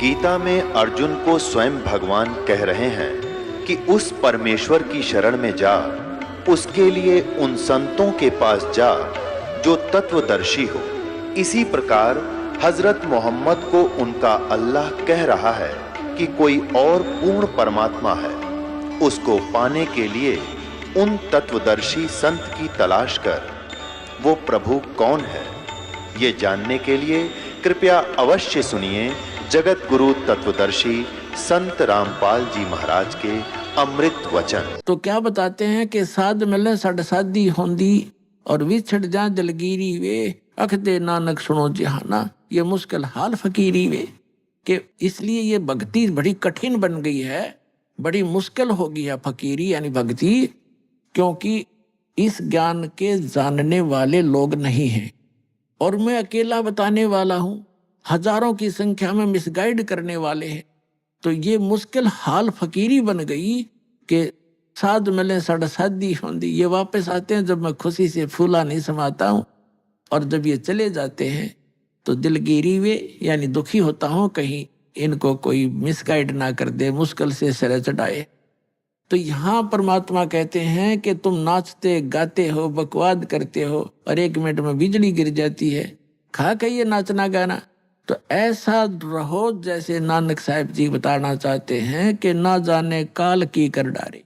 गीता में अर्जुन को स्वयं भगवान कह रहे हैं कि उस परमेश्वर की शरण में जा, उसके लिए उन संतों के पास जा जो तत्वदर्शी हो। इसी प्रकार हजरत मोहम्मद को उनका अल्लाह कह रहा है कि कोई और पूर्ण परमात्मा है, उसको पाने के लिए उन तत्वदर्शी संत की तलाश कर। वो प्रभु कौन है, ये जानने के लिए कृपया अवश्य सुनिए जगत गुरु तत्वदर्शी संत रामपाल जी महाराज के अमृत वचन। तो क्या बताते हैं कि साध मिले सड़ साधी होंदी और विछड़ जा जलगीरी वे, अख दे नानक सुनो जहाना, ये मुश्किल हाल फकीरी वे। कि इसलिए ये भक्ति बड़ी कठिन बन गई है, बड़ी मुश्किल हो गई है फकीरी यानी भक्ति, क्योंकि इस ज्ञान के जानने वाले लोग नहीं हैं और मैं अकेला बताने वाला हूं, हजारों की संख्या में मिसगाइड करने वाले हैं। तो ये मुश्किल हाल फकीरी बन गई कि साध मिले सड़ साधी होंदी। ये वापस आते हैं जब मैं खुशी से फूला नहीं समाता हूं, और जब ये चले जाते हैं तो दिलगिरी वे यानी दुखी होता हूं कहीं इनको कोई मिसगाइड ना कर दे, मुश्किल से सिर चढ़ाए। तो यहाँ परमात्मा कहते हैं कि तुम नाचते गाते हो, बकवाद करते हो और 1 मिनट में बिजली गिर जाती है, खा कहिए नाचना गाना। तो ऐसा रहो जैसे नानक साहिब जी बताना चाहते हैं कि ना जाने काल की कर डारे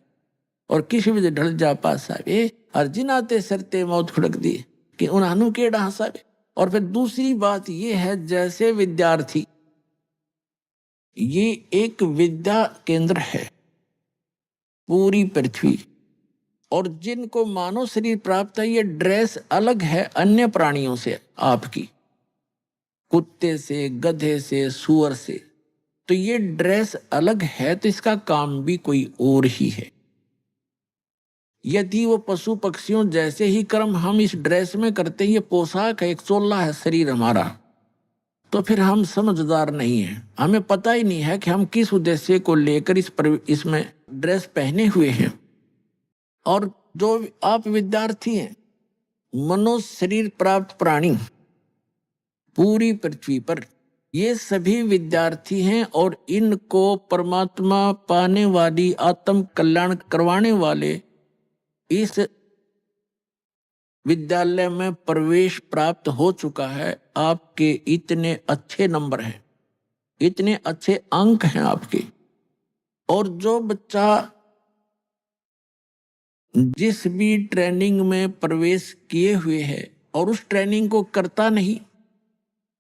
और किसी भी ढल जा पासावे, और जिनाते सरते मौत खुड़क दी कि उन्हानु के हंसावे। और फिर दूसरी बात ये है, जैसे विद्यार्थी, ये एक विद्या केंद्र है पूरी पृथ्वी, और जिनको मानव शरीर प्राप्त है, ये ड्रेस अलग है अन्य प्राणियों से, आपकी कुत्ते से, गधे से, सुअर से, तो ये ड्रेस अलग है, तो इसका काम भी कोई और ही है। यदि वो पशु पक्षियों जैसे ही कर्म हम इस ड्रेस में करते हैं, ये पोशाक है, एक चोला है शरीर हमारा, तो फिर हम समझदार नहीं हैं, हमें पता ही नहीं है कि हम किस उद्देश्य को लेकर इसमें ड्रेस पहने हुए हैं। और जो आप विद्यार्थी हैं, मनुष्य शरीर प्राप्त प्राणी पूरी पृथ्वी पर, ये सभी विद्यार्थी हैं और इनको परमात्मा पाने वाली, आत्म कल्याण करवाने वाले इस विद्यालय में प्रवेश प्राप्त हो चुका है। आपके इतने अच्छे नंबर हैं, इतने अच्छे अंक हैं आपके। और जो बच्चा जिस भी ट्रेनिंग में प्रवेश किए हुए है और उस ट्रेनिंग को करता नहीं,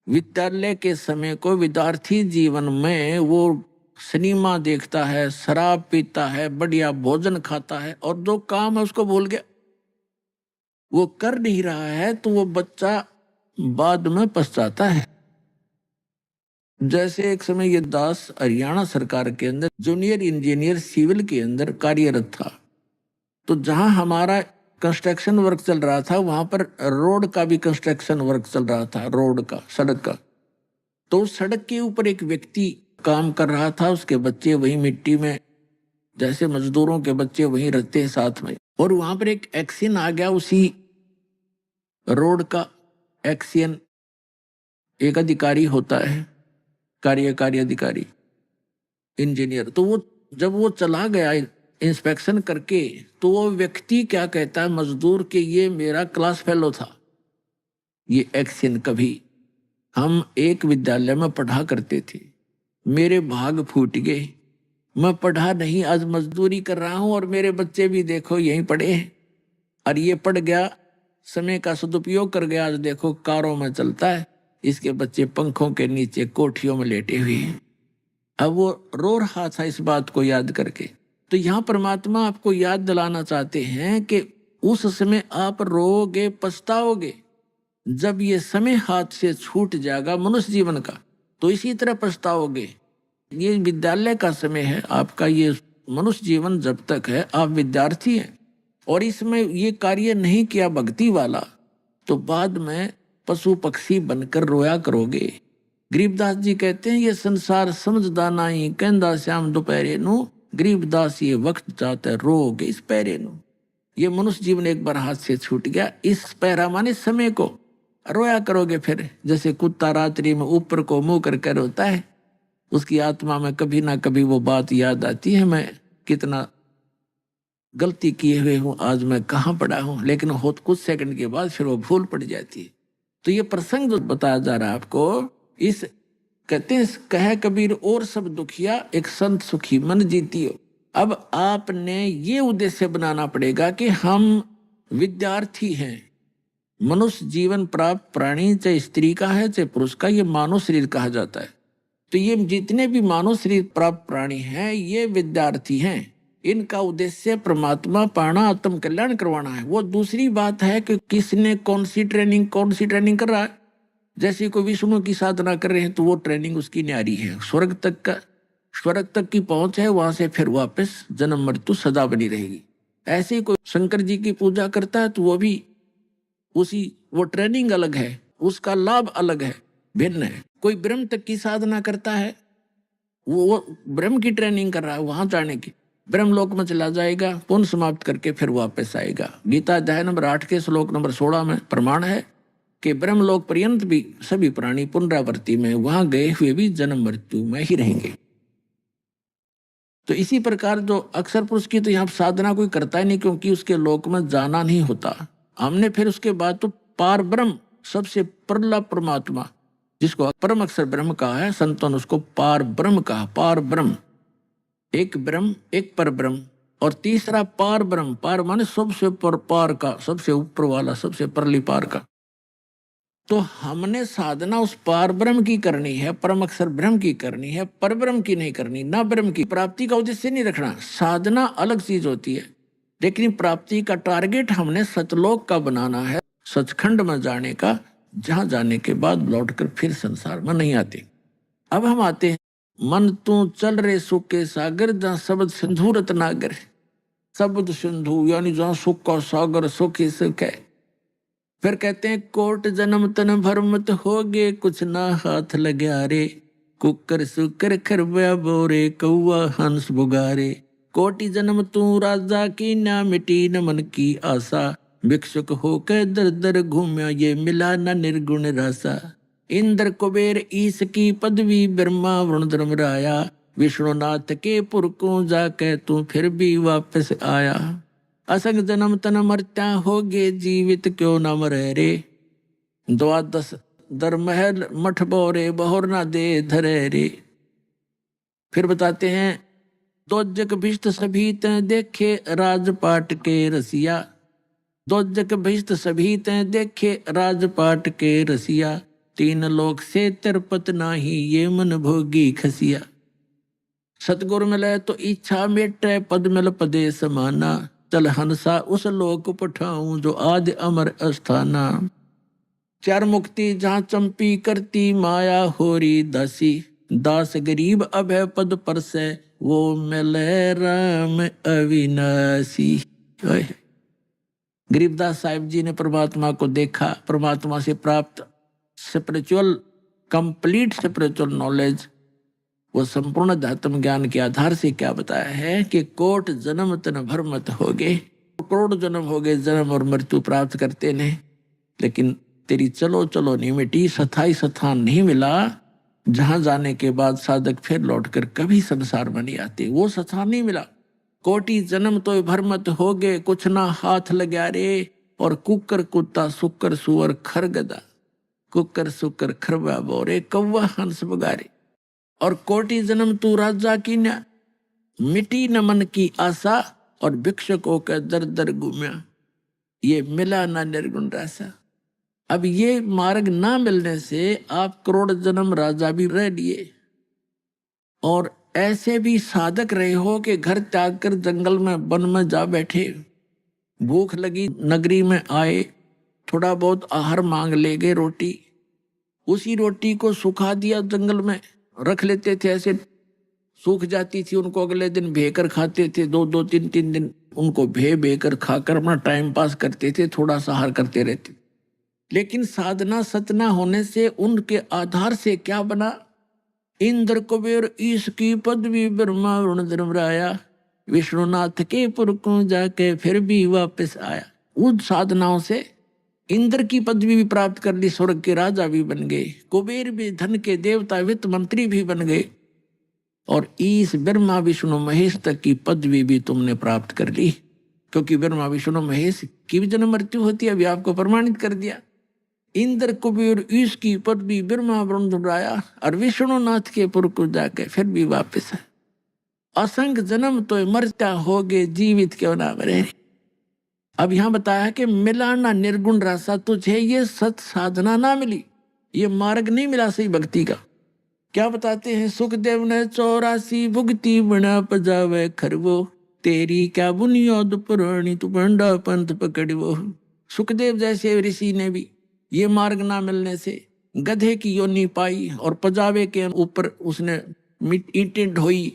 विद्यालय के समय को विद्यार्थी जीवन में वो सिनेमा देखता है, शराब पीता है, बढ़िया भोजन खाता है और जो काम है उसको भूल गया, वो कर नहीं रहा है, तो वो बच्चा बाद में पछताता है। जैसे एक समय ये दास हरियाणा सरकार के अंदर जूनियर इंजीनियर सिविल के अंदर कार्यरत था, तो जहां हमारा कंस्ट्रक्शन वर्क चल रहा था, वहां पर रोड का भी कंस्ट्रक्शन वर्क चल रहा था, रोड का, सड़क का। तो सड़क के ऊपर एक व्यक्ति काम कर रहा था, उसके बच्चे वही मिट्टी में, जैसे मजदूरों के बच्चे वहीं रहते हैं साथ में, और वहां पर एक एक्सीडेंट आ गया। उसी रोड का एक्सीडेंट, एक अधिकारी होता है, कार्यकारी अधिकारी इंजीनियर, तो वो जब वो चला गया इंस्पेक्शन करके, तो वो व्यक्ति क्या कहता है मजदूर के, ये मेरा क्लास फेलो था, ये एक्सीडेंट कभी हम एक विद्यालय में पढ़ा करते थे, मेरे भाग फूट गए, मैं पढ़ा नहीं, आज मजदूरी कर रहा हूं और मेरे बच्चे भी देखो यहीं पढ़े हैं, और ये पढ़ गया, समय का सदुपयोग कर गया, आज देखो कारों में चलता है, इसके बच्चे पंखों के नीचे कोठियों में लेटे हुए हैं। अब वो रो रहा था इस बात को याद करके। तो यहाँ परमात्मा आपको याद दिलाना चाहते हैं कि उस समय आप रोगे, पछताओगे, जब ये समय हाथ से छूट जाएगा मनुष्य जीवन का, तो इसी तरह पछताओगे। ये विद्यालय का समय है आपका, ये मनुष्य जीवन जब तक है, आप विद्यार्थी हैं और इसमें ये कार्य नहीं किया भक्ति वाला, तो बाद में पशु पक्षी बनकर रोया करोगे। गरीबदास जी कहते हैं, ये संसार समझदा नहीं, कहंदा श्याम दोपहरे नु, गरीबदास ये वक्त चाहता रोगे इस पैरे नु। ये मनुष्य जीवन एक बार हाथ से छूट गया, इस पैरा माने समय को रोया करोगे फिर, जैसे कुत्ता रात्रि में ऊपर को मुंह करके रोता है, उसकी आत्मा में कभी ना कभी वो बात याद आती है, मैं कितना गलती किए हुए हूँ, आज मैं कहाँ पड़ा हूँ, लेकिन हो कुछ सेकंड के बाद फिर वो भूल पड़ जाती है। तो ये प्रसंग जो बताया जा रहा है आपको, इस कहते हैं कहे कबीर और सब दुखिया एक संत सुखी मन जीतियो। अब आपने ये उद्देश्य बनाना पड़ेगा कि हम विद्यार्थी हैं, मनुष्य जीवन प्राप्त प्राणी, चाहे स्त्री का है चाहे पुरुष का, ये मानव शरीर कहा जाता है। तो ये जितने भी मानव शरीर प्राप्त प्राणी हैं ये विद्यार्थी हैं। इनका उद्देश्य परमात्मा पाना, आत्म कल्याण करवाना है। वो दूसरी बात है कि किसने कौन सी ट्रेनिंग कर रहा है। जैसे कोई विष्णु की साधना कर रहे हैं तो वो ट्रेनिंग उसकी न्यारी है, स्वर्ग तक की पहुंच है, वहां से फिर वापस जन्म मृत्यु सदा बनी रहेगी। ऐसे ही कोई शंकर जी की पूजा करता है तो वो भी वो ट्रेनिंग अलग है, उसका लाभ अलग है, भिन्न है। कोई ब्रह्म तक की साधना करता है, वो ब्रह्म की ट्रेनिंग कर रहा है, वहां जाने की, ब्रह्म लोक में चला जाएगा, पुण्य समाप्त करके फिर वापस आएगा। गीता अध्याय नंबर 8 के श्लोक नंबर 16 में प्रमाण है कि ब्रह्म लोक पर्यंत भी सभी प्राणी पुनरावृत्ति में वहां गए हुए भी जन्म मृत्यु में ही रहेंगे। तो इसी प्रकार जो अक्षर पुरुष की तो यहाँ साधना कोई करता ही नहीं, क्योंकि उसके लोक में जाना नहीं होता। हमने फिर उसके बाद तो पार ब्रह्म, सबसे परला परमात्मा, जिसको परम अक्षर ब्रह्म कहा है, संतों ने उसको पार ब्रह्म कहा। पार ब्रह्म, एक ब्रह्म, एक पर ब्रह्म, और तीसरा पार ब्रह्म। पार माने सबसे पर पार का, सबसे ऊपर वाला, सबसे परली पार का। तो हमने साधना उस पार ब्रह्म की करनी है, परम अक्षर ब्रह्म की करनी है, पर ब्रह्म की नहीं करनी। ना ब्रह्म की प्राप्ति का उद्देश्य नहीं रखना। साधना अलग चीज होती है, लेकिन प्राप्ति का टारगेट हमने सतलोक का बनाना है, सचखंड में जाने का, जहां जाने के बाद लौटकर फिर संसार में नहीं आते। अब हम आते हैं, मन तू चल रे सुख के सागर, जहां शब्द सिंधु रत्नागर। शब्द सिंधु यानी जहां सुख का सागर, सुख ही सुख है। फिर कहते हैं कोट जन्म तन भरमत हो गे, कुछ ना हाथ लग्या रे, कुकर सुकर खरबा बोरे, कौआ हंस बुगारे। कोटि जन्म तू राजा की, ना मिटी न मन की आशा, भिक्षुक होकर दर दर घूम्या, ये मिला न निर्गुण रासा। इंद्र कुबेर ईश की पदवी, ब्रह्मा वरुण धर्मराया, विष्णुनाथ के पुरकों जाके तू फिर भी वापस आया। असंग जन्म तन मरत्या हो गे, जीवित क्यों न मरे रे, द्वादश दर महल मठ बोरे, बहुर ना दे धरे रे। फिर बताते हैं दोजक भिष्ट सभी तैं देखे, राजपाट के रसिया। दोजक भिष्ट सभी तैं देखे, राजपाट के रसिया, तीन लोक से तिरपत नाही, ये मन भोगी खसिया। सतगुरु मिले तो इच्छा मेटे, पद मिल पदे समाना, चल हंसा उस लोक पठाऊं, जो आदि अमर अस्थाना। चार मुक्ति जहां चंपी करती, माया होरी दासी, दास गरीब अभय पद पर से, वो मिले राम अविनाशी। गरीबदास साहिब जी ने परमात्मा को देखा, परमात्मा से प्राप्त स्पिरिचुअल, कंप्लीट स्पिरिचुअल नॉलेज, वो संपूर्ण अध्यात्म ज्ञान के आधार से क्या बताया है कि कोट जन्म तन भरमत हो गए, करोड़ जन्म हो गए, जन्म और मृत्यु प्राप्त करते ने, लेकिन तेरी चलो चलो नहीं मिटी, स्थाई स्थान नहीं मिला, जहां जाने के बाद साधक फिर लौटकर कभी संसार में नहीं आते, वो स्थान नहीं मिला। कोटि जन्म तो भरमत हो गए, कुछ ना हाथ लग्या रे, और कुकर कुत्ता सुकर सुअर खरगदा, कुकर सुकर खरबा बोरे, कौवा हंस बुगारे। और कोटि जन्म तू राजा की न, मिटी न मन की आशा, और भिक्षुकों का दर दर घूम्या, ये मिला ना निर्गुण रासा। अब ये मार्ग ना मिलने से आप करोड़ जन्म राजा भी रह लिए, और ऐसे भी साधक रहे हो कि घर त्याग कर जंगल में वन में जा बैठे, भूख लगी नगरी में आए, थोड़ा बहुत आहार मांग ले गए, रोटी, उसी रोटी को सुखा दिया, जंगल में रख लेते थे, ऐसे सूख जाती थी, उनको अगले दिन भेकर खाते थे, दो दो तीन तीन दिन उनको भे कर खाकर अपना टाइम पास करते थे, थोड़ा सा आहार करते रहते। लेकिन साधना सतना होने से उनके आधार से क्या बना, इंद्र कुबेर ईश की पदवी, ब्रह्मा वरुण धर्मराया, विष्णुनाथ के पुरकों जाके फिर भी वापस आया। उन साधनाओं से इंद्र की पदवी भी प्राप्त कर ली, स्वर्ग के राजा भी बन गए, कुबेर भी धन के देवता, वित्त मंत्री भी बन गए, और इस ब्रह्मा विष्णु महेश तक की पदवी भी तुमने प्राप्त कर ली, क्योंकि ब्रह्मा विष्णु महेश की भी जन्म मृत्यु होती है, अभी आपको प्रमाणित कर दिया। इंद्र कुबेर ईश की पदवी ब्रह्मा ब्रह्मराया और विष्णुनाथ के पुर को जाके फिर भी वापस है। असंख्य जन्म तो मरता होगे, जीवित क्यों ना मरे। अब यहां बताया कि मिला ना निर्गुण रासा तुझे, ये सत साधना ना मिली, ये मार्ग नहीं मिला सही भक्ति का। क्या बताते हैं, सुखदेव ने 84 भुगती बना पजावे खरवो, तेरी क्या बुनियाद पुरानी तू पंडा पंथ पकड़वो। सुखदेव जैसे ऋषि ने भी ये मार्ग ना मिलने से गधे की योनि पाई और पजावे के ऊपर उसने ईंटें ढोई।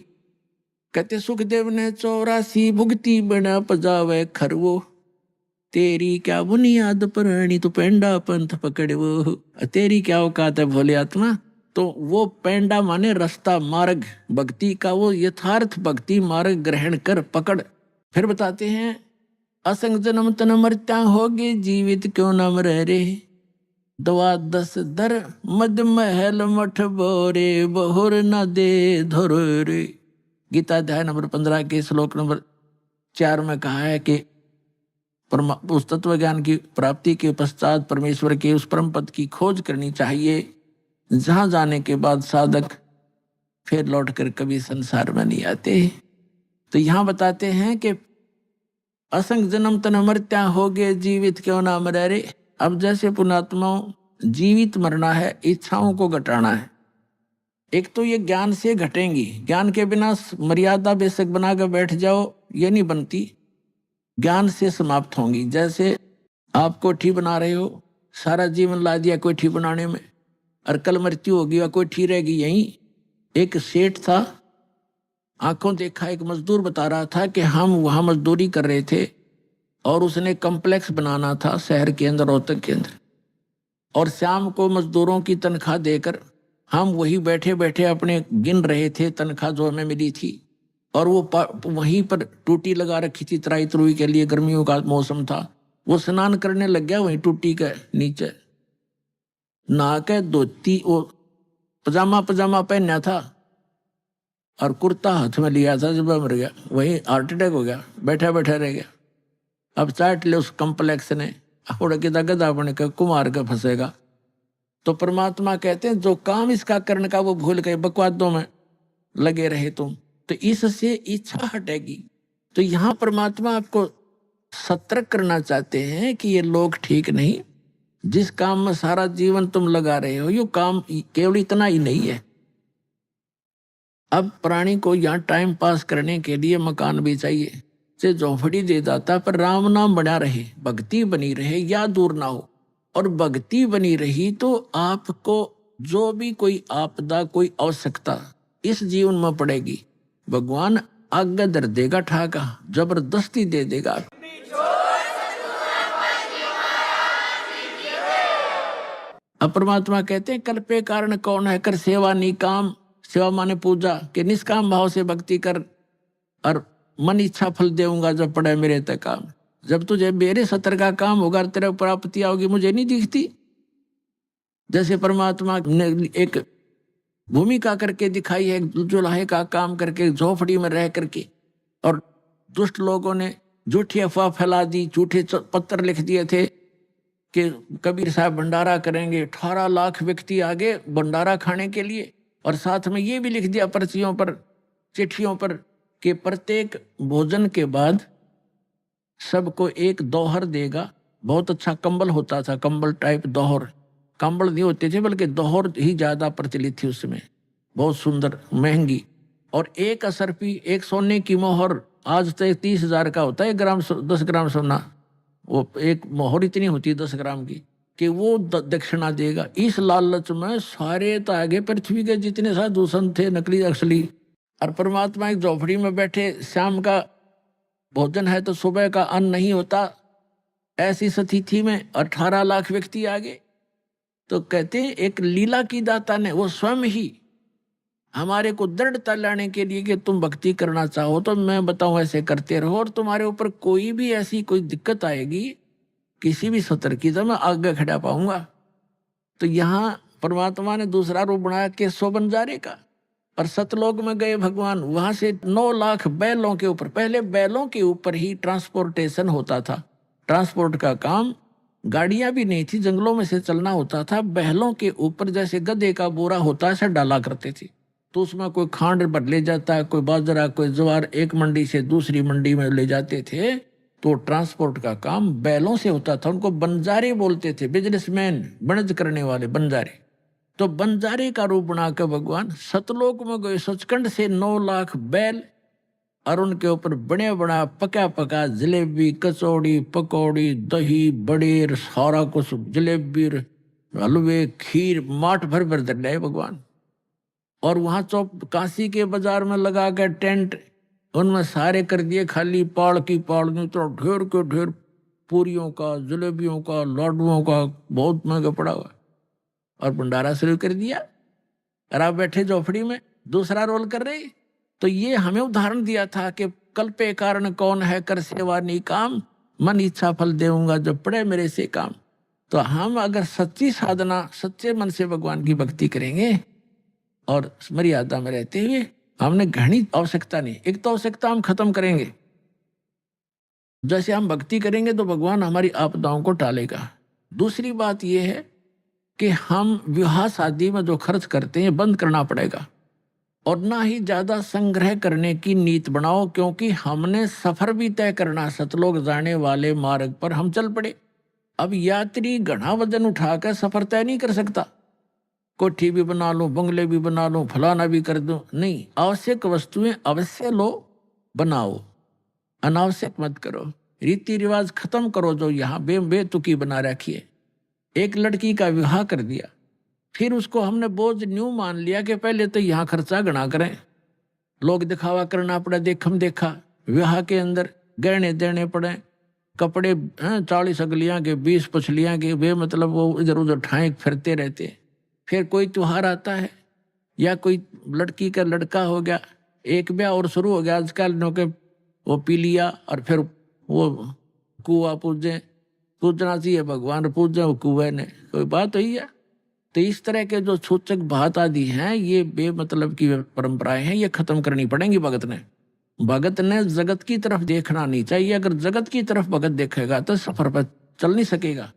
कहते सुखदेव ने 84 भुगती बना पजावे खरवो, तेरी क्या बुनियाद पुरानी तू पेंडा पंथ पकड़वो। तेरी क्या औकात है भोले आत्मा। तो वो पेंडा माने रास्ता, मार्ग भक्ति का, वो यथार्थ भक्ति मार्ग ग्रहण कर पकड़। फिर बताते हैं, असंग जन्म तन मरता होगे, जीवित क्यों न मरे रे, दवा 10 दर मद महल मठ बोरे, बहुर न दे धोर रे। गीता अध्याय नंबर 15 के श्लोक नंबर 4 में कहा है कि उस तत्व ज्ञान की प्राप्ति के पश्चात परमेश्वर के उस परम पद की खोज करनी चाहिए, जहां जाने के बाद साधक फिर लौटकर कभी संसार में नहीं आते। तो यहां बताते हैं कि असंग जन्म तन मरत्या होगे, जीवित क्यों ना मरे रे। अब जैसे पुणात्माओं जीवित मरना है, इच्छाओं को घटाना है। एक तो ये ज्ञान से घटेंगी, ज्ञान के बिना मर्यादा बेशक बनाकर बैठ जाओ, ये नहीं बनती, ज्ञान से समाप्त होंगी। जैसे आप कोठी बना रहे हो, सारा जीवन ला दिया कोठी बनाने में, और कल मृत्यु होगी और कोठी रहेगी यहीं। एक सेठ था, आंखों देखा एक मजदूर बता रहा था कि हम वहां मजदूरी कर रहे थे और उसने कम्प्लेक्स बनाना था शहर के अंदर, रोहतक के अंदर, और शाम को मजदूरों की तनख्वाह देकर हम वही बैठे बैठे अपने गिन रहे थे तनख्वाह जो हमें मिली थी। और वो वहीं पर टूटी लगा रखी थी तराई तरुई के लिए, गर्मियों का मौसम था। वो स्नान करने लग गया वहीं टूटी के नीचे, नहा के धोती, वो पजामा पहना था और कुर्ता हाथ में लिया था, जब मर गया वही हार्ट अटैक हो गया, बैठा बैठा रह गया। अब चाट ले उस कम्प्लेक्स ने, उड़ के गधा बन के कुमार के फंसेगा। तो परमात्मा कहते हैं जो काम इसका करने का वो भूल गए, बकवादों में लगे रहे तुम, तो इससे इच्छा हटेगी। तो यहाँ परमात्मा आपको सतर्क करना चाहते हैं कि ये लोग ठीक नहीं, जिस काम में सारा जीवन तुम लगा रहे हो, ये काम केवल इतना ही नहीं है। अब प्राणी को यहाँ टाइम पास करने के लिए मकान भी चाहिए, से झोंपड़ी दे दाता, पर राम नाम बना रहे, भक्ति बनी रहे, या दूर ना हो। और भक्ति बनी रही तो आपको जो भी कोई आपदा, कोई आवश्यकता इस जीवन में पड़ेगी, भगवान आज्ञा दर देगा, ठाका जबरदस्ती दे देगा। अब परमात्मा कहते हैं कल्पे कारण कौन है, कर सेवा निकाम। सेवा माने पूजा, के निष्काम भाव से भक्ति कर और मन इच्छा फल देऊंगा जब पड़े मेरे तक काम। जब तुझे मेरे सतर का काम होगा, तेरे प्राप्ति आओगी, मुझे नहीं दिखती। जैसे परमात्मा ने एक भूमिका करके दिखाई है, जुलाहे का काम करके झोपड़ी में रह करके, और दुष्ट लोगों ने झूठी अफवाह फैला दी, झूठे पत्र लिख दिए थे कि कबीर साहब भंडारा करेंगे। 18 लाख व्यक्ति आगे भंडारा खाने के लिए, और साथ में ये भी लिख दिया पर्चियों पर, चिट्ठियों पर, कि प्रत्येक भोजन के बाद सबको एक दोहर देगा। बहुत अच्छा कंबल होता था, कंबल टाइप दोहर, कंबल नहीं होते थे बल्कि दोहर ही ज्यादा प्रचलित थी उसमें, बहुत सुंदर महंगी। और एक असरफी, एक सोने की मोहर, आज तक 30,000 का होता है 10 ग्राम सोना, वो एक मोहर इतनी होती है 10 ग्राम की, कि वो दक्षिणा देगा। इस लालच में सारे तागे पृथ्वी के जितने साधु संत थे, नकली असली, और परमात्मा एक झोपड़ी में बैठे, शाम का भोजन है तो सुबह का अन्न नहीं होता, ऐसी स्थिति में 18 लाख व्यक्ति आगे। तो कहते हैं एक लीला की दाता ने, वो स्वयं ही हमारे को दृढ़ता लाने के लिए कि तुम भक्ति करना चाहो तो मैं बताऊं ऐसे करते रहो, और तुम्हारे ऊपर कोई भी ऐसी कोई दिक्कत आएगी, किसी भी सतर्कता में आगे खड़ा पाऊंगा। तो यहाँ परमात्मा ने दूसरा रूप बनाया केशव बंजारे का, और सतलोक में गए भगवान, वहां से 9 लाख बैलों के ऊपर, पहले बैलों के ऊपर ही ट्रांसपोर्टेशन होता था, ट्रांसपोर्ट का काम, गाड़ियां भी नहीं थी, जंगलों में से चलना होता था, बैलों के ऊपर जैसे गधे का बोरा होता है ऐसा डाला करते थे। तो उसमें कोई खांड भर ले जाता है, कोई बाजरा, कोई ज्वार, एक मंडी से दूसरी मंडी में ले जाते थे। तो ट्रांसपोर्ट का काम बैलों से होता था। उनको बंजारे बोलते थे, बिजनेसमैन, बनज करने वाले बंजारे। तो बंजारे का रूप बनाकर भगवान सतलोक में गए, सचखंड से 9 लाख बैल, और उनके ऊपर बड़े बड़ा पका पका जलेबी, कचौड़ी, पकौड़ी, दही, बड़े, सारा कुछ, जलेबी, हलवे, खीर, माठ भर भर दे रहे भगवान। और वहां चौप काशी के बाजार में लगा के टेंट, उनमें सारे कर दिए खाली, पाड़ की पाड़ में तो ढेर के ढेर पूरियों का, जलेबियों का, लाडुओं का बहुत महंगा पड़ा हुआ, और भंडारा शुरू कर दिया। और आप बैठे झोपड़ी में दूसरा रोल कर रहे। तो ये हमें उदाहरण दिया था कि कल्पे कारण कौन है, कर सेवा नहीं काम, मन इच्छा फल देऊंगा जब पड़े मेरे से काम। तो हम अगर सच्ची साधना, सच्चे मन से भगवान की भक्ति करेंगे और मर्यादा में रहते हुए, हमने घनी आवश्यकता नहीं, एक तो आवश्यकता हम खत्म करेंगे। जैसे हम भक्ति करेंगे तो भगवान हमारी आपदाओं को टालेगा। दूसरी बात यह है कि हम विवाह शादी में जो खर्च करते हैं बंद करना पड़ेगा, और ना ही ज्यादा संग्रह करने की नीति बनाओ, क्योंकि हमने सफर भी तय करना, सतलोक जाने वाले मार्ग पर हम चल पड़े। अब यात्री घना वजन उठाकर सफर तय नहीं कर सकता। कोठी भी बना लूं, बंगले भी बना लूं, फलाना भी कर दूं, नहीं। आवश्यक वस्तुएं अवश्य लो, बनाओ, अनावश्यक मत करो। रीति रिवाज खत्म करो जो यहाँ बेतुकी बना रखी है। एक लड़की का विवाह कर दिया, फिर उसको हमने बोझ न्यू मान लिया कि पहले तो यहाँ खर्चा गणा करें, लोग दिखावा करना पड़ा, देखम देखा, विवाह के अंदर गहने देने पड़े, कपड़े 40 अगलियां के, 20 पछलियां के, वे मतलब वो इधर उधर ठाए फिरते रहते। फिर कोई त्योहार आता है या कोई लड़की का लड़का हो गया, एक ब्याह और शुरू हो गया आजकल, नो के वो पी लिया, और फिर वो कुआ पूजना चाहिए, भगवान पूजे वो कुएं ने, कोई बात हुई है। तो इस तरह के जो सूचक बात आदि हैं, ये बेमतलब की परंपराएं हैं, ये खत्म करनी पड़ेंगी भगत ने। भगत ने जगत की तरफ देखना नहीं चाहिए। अगर जगत की तरफ भगत देखेगा तो सफर पर चल नहीं सकेगा।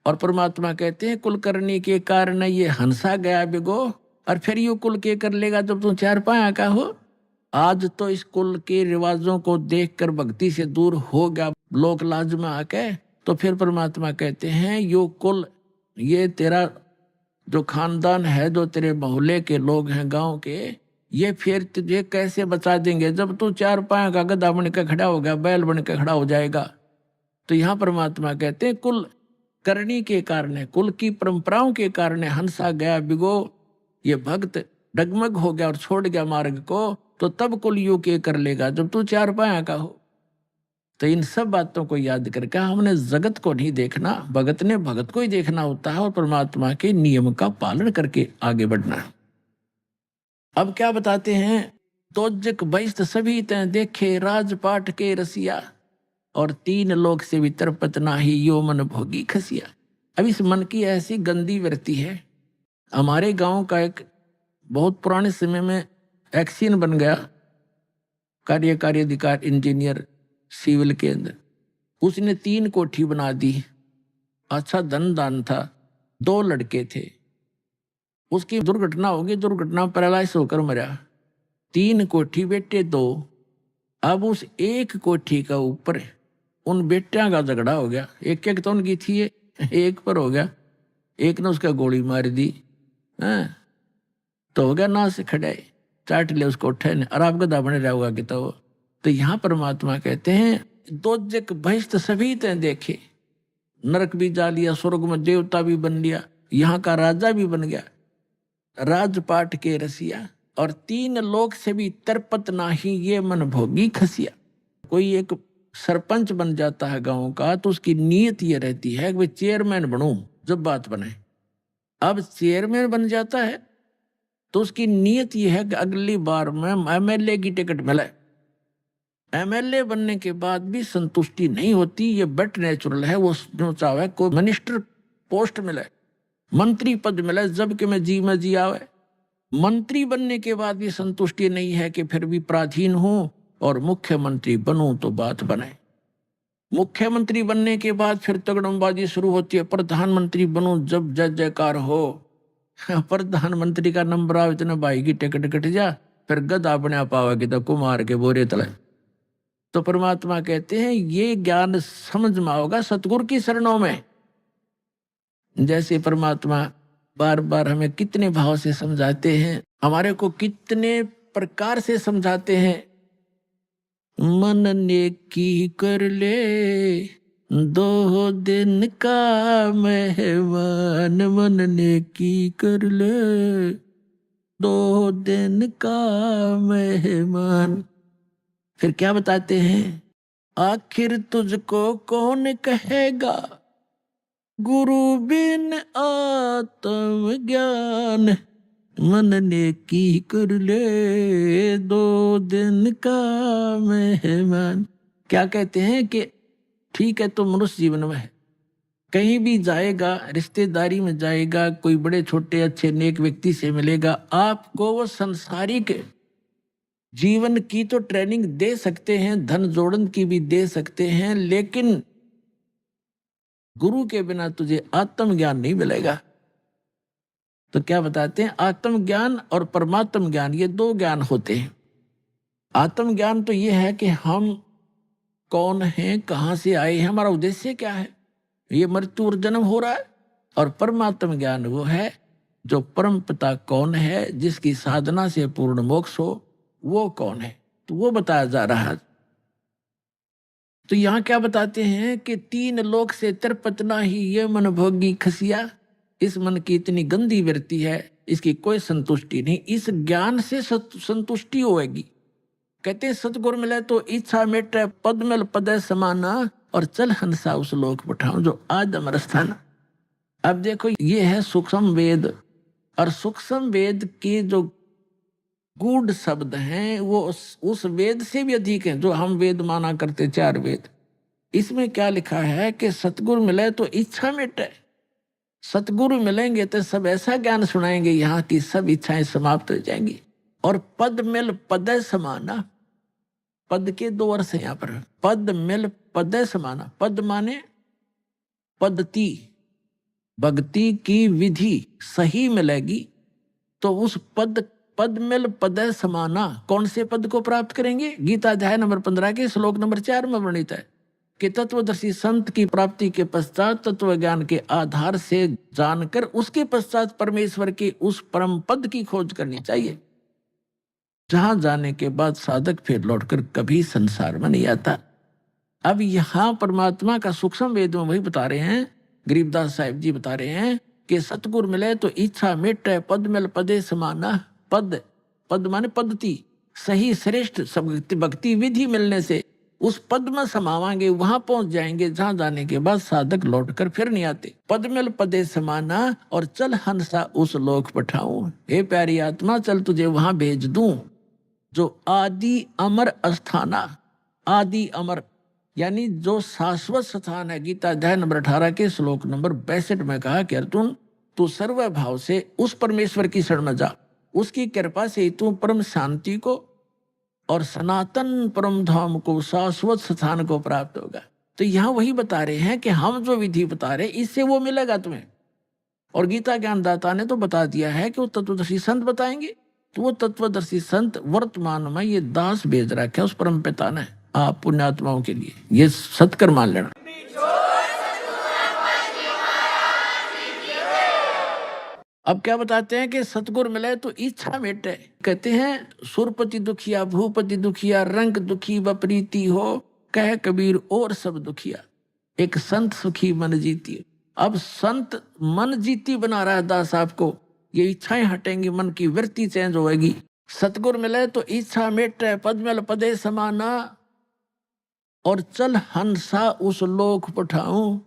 और परमात्मा कहते हैं कुल करने के कारण ये हंसा गया बिगो, और फिर यू कुल के कर लेगा जब तुम 4 पाया का हो। आज तो इस कुल के रिवाजों को देखकर भक्ति से दूर हो गया लोक लाज में आके। तो फिर परमात्मा कहते हैं यो कुल, ये तेरा जो खानदान है, जो तेरे मोहल्ले के लोग हैं, गांव के, ये फिर तुझे कैसे बचा देंगे जब तू 4 पाया का गधा बन के खड़ा हो गया, बैल बन के खड़ा हो जाएगा। तो यहाँ परमात्मा कहते हैं कुल करनी के कारण, कुल की परंपराओं के कारण हंसा गया बिगो, ये भक्त डगमग हो गया और छोड़ गया मार्ग को। तो तब कुल यू के कर लेगा जब तू 4 पाया का हो। तो इन सब बातों को याद करके हमने जगत को नहीं देखना, भगत ने भगत को ही देखना होता है, और परमात्मा के नियम का पालन करके आगे बढ़ना है। अब क्या बताते हैं, तो जग बहिष्ठ सभी तय देखे, राजपाट के रसिया, और 3 लोक से भीतर पतना ही यो मन भोगी खसिया। अब इस मन की ऐसी गंदी वृत्ति है। हमारे गांव का एक बहुत पुराने समय में एक्सीन बन गया, कार्यकारी अधिकारी इंजीनियर सिविल के अंदर, उसने 3 कोठी बना दी। अच्छा धन दान था, 2 लड़के थे, उसकी दुर्घटना होगी, दुर्घटना पैरालाइज होकर मरा। 3 कोठी बेटे 2। अब उस एक कोठी का ऊपर उन बेटियां का झगड़ा हो गया। एक एक तो उनकी थी, एक पर हो गया, एक ने उसका गोली मार दी, तो हो गया ना से खड़े, चाट ले उसको उठे ने, और आप गधा बने रहोगा कि तो यहाँ परमात्मा कहते हैं दो जग बहिष्ठ सभी तय देखे, नरक भी जा लिया, स्वर्ग में देवता भी बन लिया, यहाँ का राजा भी बन गया, राजपाट के रसिया, और 3 लोक से भी तरपत नाही ये मन भोगी खसिया। कोई एक सरपंच बन जाता है गांव का, तो उसकी नीयत ये रहती है कि चेयरमैन बनूं जब बात बने। अब चेयरमैन बन जाता है तो उसकी नीयत ये है कि अगली बार में एमएलए की टिकट मिले। एमएलए बनने के बाद भी संतुष्टि नहीं होती, ये बट नेचुरल है। वो जो चाहे कोई मिनिस्टर पोस्ट मिले, मंत्री पद मिले, जब कि मैं जी आवे, मंत्री बनने के बाद भी संतुष्टि नहीं है कि फिर भी पराधीन हूं, और मुख्यमंत्री बनूं तो बात बने। मुख्यमंत्री बनने के बाद फिर तगड़मबाजी शुरू होती है, प्रधानमंत्री बनूं जब जय जयकार हो। प्रधानमंत्री का नंबर आओ, इतने भाई की टिकट कट जा, फिर गधा बना पाओगे तो कुमार के बोरे तले। तो परमात्मा कहते हैं ये ज्ञान समझ में आओगा सतगुरु की शरणों में। जैसे परमात्मा बार बार हमें कितने भाव से समझाते हैं, हमारे को कितने प्रकार से समझाते हैं। मन ने की कर ले 2 दिन का मेहमान, मन ने की कर ले 2 दिन का मेहमान। फिर क्या बताते हैं, आखिर तुझको कौन कहेगा गुरु बिन आत्म ज्ञान, मन ने की कर ले 2 दिन का मेहमान। क्या कहते हैं कि ठीक है तो मनुष्य जीवन में है, कहीं भी जाएगा, रिश्तेदारी में जाएगा, कोई बड़े छोटे अच्छे नेक व्यक्ति से मिलेगा, आपको वो संसारिक जीवन की तो ट्रेनिंग दे सकते हैं, धन जोड़न की भी दे सकते हैं, लेकिन गुरु के बिना तुझे आत्मज्ञान नहीं मिलेगा। तो क्या बताते हैं, आत्मज्ञान और परमात्म ज्ञान ये 2 ज्ञान होते हैं। आत्मज्ञान तो ये है कि हम कौन हैं, कहाँ से आए हैं, हमारा उद्देश्य क्या है, ये मृत्यु और जन्म हो रहा है। और परमात्म ज्ञान वो है जो परम पिता कौन है, जिसकी साधना से पूर्ण मोक्ष हो, वो कौन है, तो वो बताया जा रहा है। तो यहाँ क्या बताते हैं कि 3 लोक से तिरपतना ही ये मन भोगी खसिया। इस मन की इतनी गंदी वृत्ति है, इसकी कोई संतुष्टि नहीं, इस ज्ञान से संतुष्टि होएगी। कहते हैं सतगुरु मिले तो इच्छा मिटे पद मिल पदे समाना, और चल हंसा उस लोक पठाऊं जो आज अमर स्थान। अब देखो ये है सूक्ष्म वेद, और सूक्ष्म वेद के जो गूढ़ शब्द हैं वो उस वेद से भी अधिक हैं जो हम वेद माना करते 4 वेद। इसमें क्या लिखा है कि सतगुरु मिले तो इच्छा मिटे। सतगुरु मिलेंगे तो सब ऐसा ज्ञान सुनाएंगे यहाँ की सब इच्छाएं समाप्त हो जाएंगी। और पद मिल पदे समाना, पद के 2 अर्थ हैं यहाँ पर, पद मिल पदे समाना। पद माने पद्धति, भक्ति की विधि सही मिलेगी तो उस पद मिल पदे समाना, कौन से पद को प्राप्त करेंगे? गीता अध्याय नंबर 15 के श्लोक नंबर 4 में वर्णित है कि तत्वदर्शी संत की प्राप्ति के पश्चात तत्व ज्ञान के आधार से जानकर उसके पश्चात परमेश्वर के उस परम पद की खोज करनी चाहिए, जहां जाने के बाद साधक फिर लौटकर कभी संसार में नहीं आता। अब यहाँ परमात्मा का सूक्ष्म वेद में वही बता रहे हैं, गरीबदास साहिब जी बता रहे हैं कि सतगुरु मिले तो इच्छा मिटे पद मिल पदे समाना। पद माने पद्धति, सही श्रेष्ठ भक्ति विधि मिलने से उस पद में समावांगे, वहां पहुंच जाएंगे जहां जाने के बाद साधक लौटकर फिर नहीं आते। पद मिल पदे समाना और चल हंसा उस लोक पठाऊं। हे प्यारी आत्मा, चल तुझे वहां भेज दूं जो आदि अमर अस्थाना, आदि अमर यानी जो शाश्वत स्थान है। गीता अध्याय नंबर 18 के श्लोक नंबर 62 में कहा कि अर्जुन तू सर्व भाव से उस परमेश्वर की शरण में जा, उसकी कृपा से तू परम शांति को और सनातन परम धाम को, शाश्वत स्थान को प्राप्त होगा। तो यहाँ वही बता रहे हैं कि हम जो विधि बता रहे इससे वो मिलेगा तुम्हें। और गीता ज्ञानदाता ने तो बता दिया है कि वो तत्वदर्शी संत बताएंगे। तो वो तत्वदर्शी संत वर्तमान में ये दास भेज रखा है उस परम पिता ने आप पुण्यात्माओं के लिए, ये सत्कर मान लेना। अब क्या बताते हैं कि सतगुरु मिले तो इच्छा मिटे। कहते हैं सुरपति दुखिया भूपति दुखिया, रंग दुखी बपरीति हो, कह कबीर और सब दुखिया, एक संत सुखी मन जीती। अब संत मन जीती बना रहा है दास आपको, ये इच्छाएं हटेंगी, मन की वृत्ति चेंज होगी। सतगुरु मिले तो इच्छा मिटे पद मिल पदे समाना, और चल हंसा उस लोक पठाऊं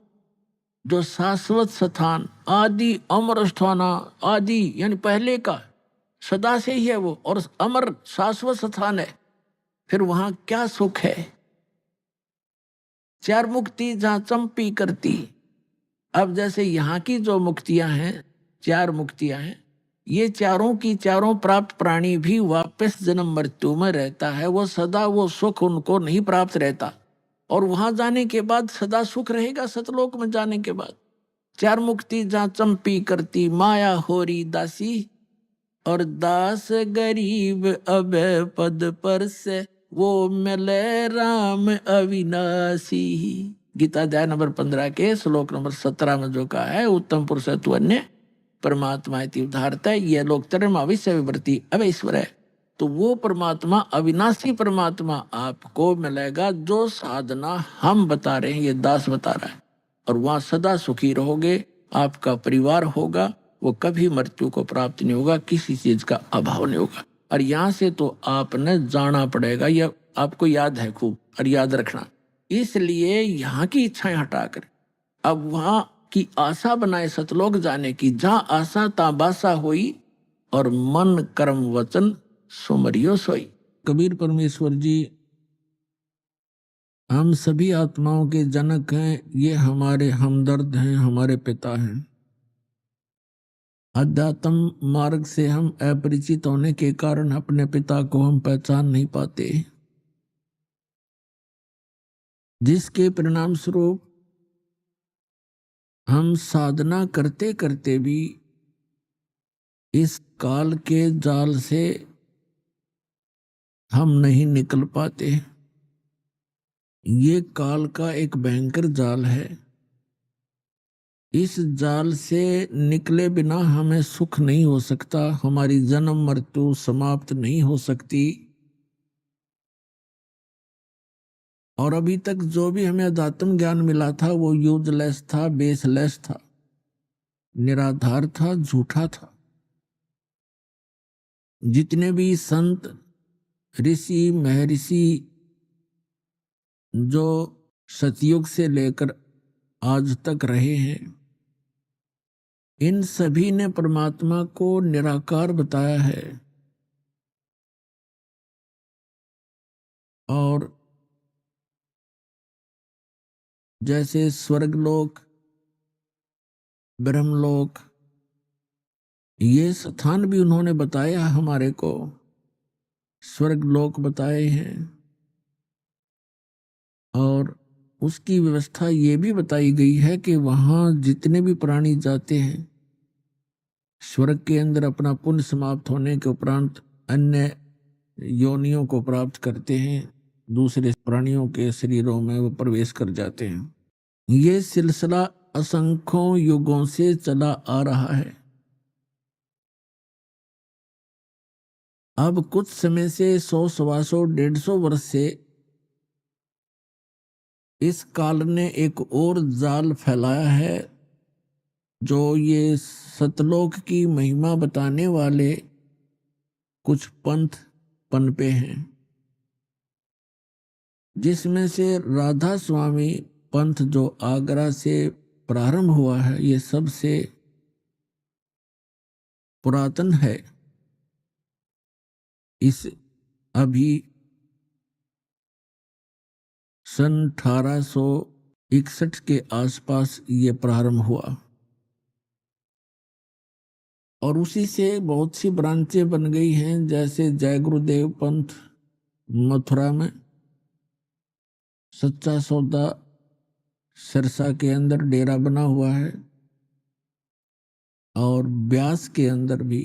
जो शाश्वत स्थान, आदि अमर स्थाना, आदि यानी पहले का, सदा से ही है वो, और अमर शाश्वत स्थान है। फिर वहां क्या सुख है? 4 मुक्ति जहां चंपी करती। अब जैसे यहाँ की जो मुक्तियां हैं, 4 मुक्तियां हैं, ये चारों की चारों प्राप्त प्राणी भी वापस जन्म मृत्यु में रहता है, वो सदा वो सुख उनको नहीं प्राप्त रहता, और वहां जाने के बाद सदा सुख रहेगा। सतलोक में जाने के बाद चार मुक्ति जहाँ चंपी करती माया होरी दासी, और दास गरीब अब पद पर से वो मिले राम अविनाशी। गीता अध्याय नंबर 15 के श्लोक नंबर 17 में जो कहा है, उत्तम पुरुष तु अन्य परमात्मा इति उदाहरता है, यह लोग चरम अविश्य विवृत्ति अब ईश्वर है। तो वो परमात्मा अविनाशी परमात्मा आपको मिलेगा जो साधना हम बता रहे हैं, ये दास बता रहा है, और वहां सदा सुखी रहोगे, आपका परिवार होगा, वो कभी मृत्यु को प्राप्त नहीं होगा, किसी चीज का अभाव नहीं होगा। और यहाँ से तो आपने जाना पड़ेगा, यह आपको याद है खूब, और याद रखना। इसलिए यहाँ की इच्छाएं हटाकर अब वहां की आशा बनाए सतलोक जाने की, जहाँ आशा ता बासा हुई, और मन कर्म वचन सुमरियो सोई। कबीर परमेश्वर जी हम सभी आत्माओं के जनक हैं, ये हमारे हमदर्द हैं, हमारे पिता हैं। अध्यात्म मार्ग से हम अपरिचित होने के कारण अपने पिता को हम पहचान नहीं पाते, जिसके परिणाम स्वरूप हम साधना करते करते भी इस काल के जाल से हम नहीं निकल पाते। ये काल का एक भयंकर जाल है, इस जाल से निकले बिना हमें सुख नहीं हो सकता, हमारी जन्म मृत्यु समाप्त नहीं हो सकती। और अभी तक जो भी हमें अध्यात्म ज्ञान मिला था वो यूजलेस था, बेसलेस था, निराधार था, झूठा था। जितने भी संत ऋषि महर्षि जो सतयुग से लेकर आज तक रहे हैं, इन सभी ने परमात्मा को निराकार बताया है। और जैसे स्वर्गलोक, ब्रह्मलोक, ये स्थान भी उन्होंने बताया हमारे को, स्वर्गलोक बताए हैं, और उसकी व्यवस्था ये भी बताई गई है कि वहां जितने भी प्राणी जाते हैं, स्वर्ग के अंदर अपना पुण्य समाप्त होने के उपरांत अन्य योनियों को प्राप्त करते हैं, दूसरे प्राणियों के शरीरों में वो प्रवेश कर जाते हैं। ये सिलसिला असंख्यों युगों से चला आ रहा है। अब कुछ समय से 100, 125, 150 वर्ष से इस काल ने एक और जाल फैलाया है, जो ये सतलोक की महिमा बताने वाले कुछ पंथ पनपे हैं, जिसमें से राधा स्वामी पंथ जो आगरा से प्रारंभ हुआ है, ये सबसे पुरातन है। इस अभी सन 1861 के आसपास ये प्रारंभ हुआ, और उसी से बहुत सी ब्रांचें बन गई हैं, जैसे जय गुरुदेव पंथ मथुरा में, सच्चा सौदा सिरसा के अंदर डेरा बना हुआ है, और ब्यास के अंदर भी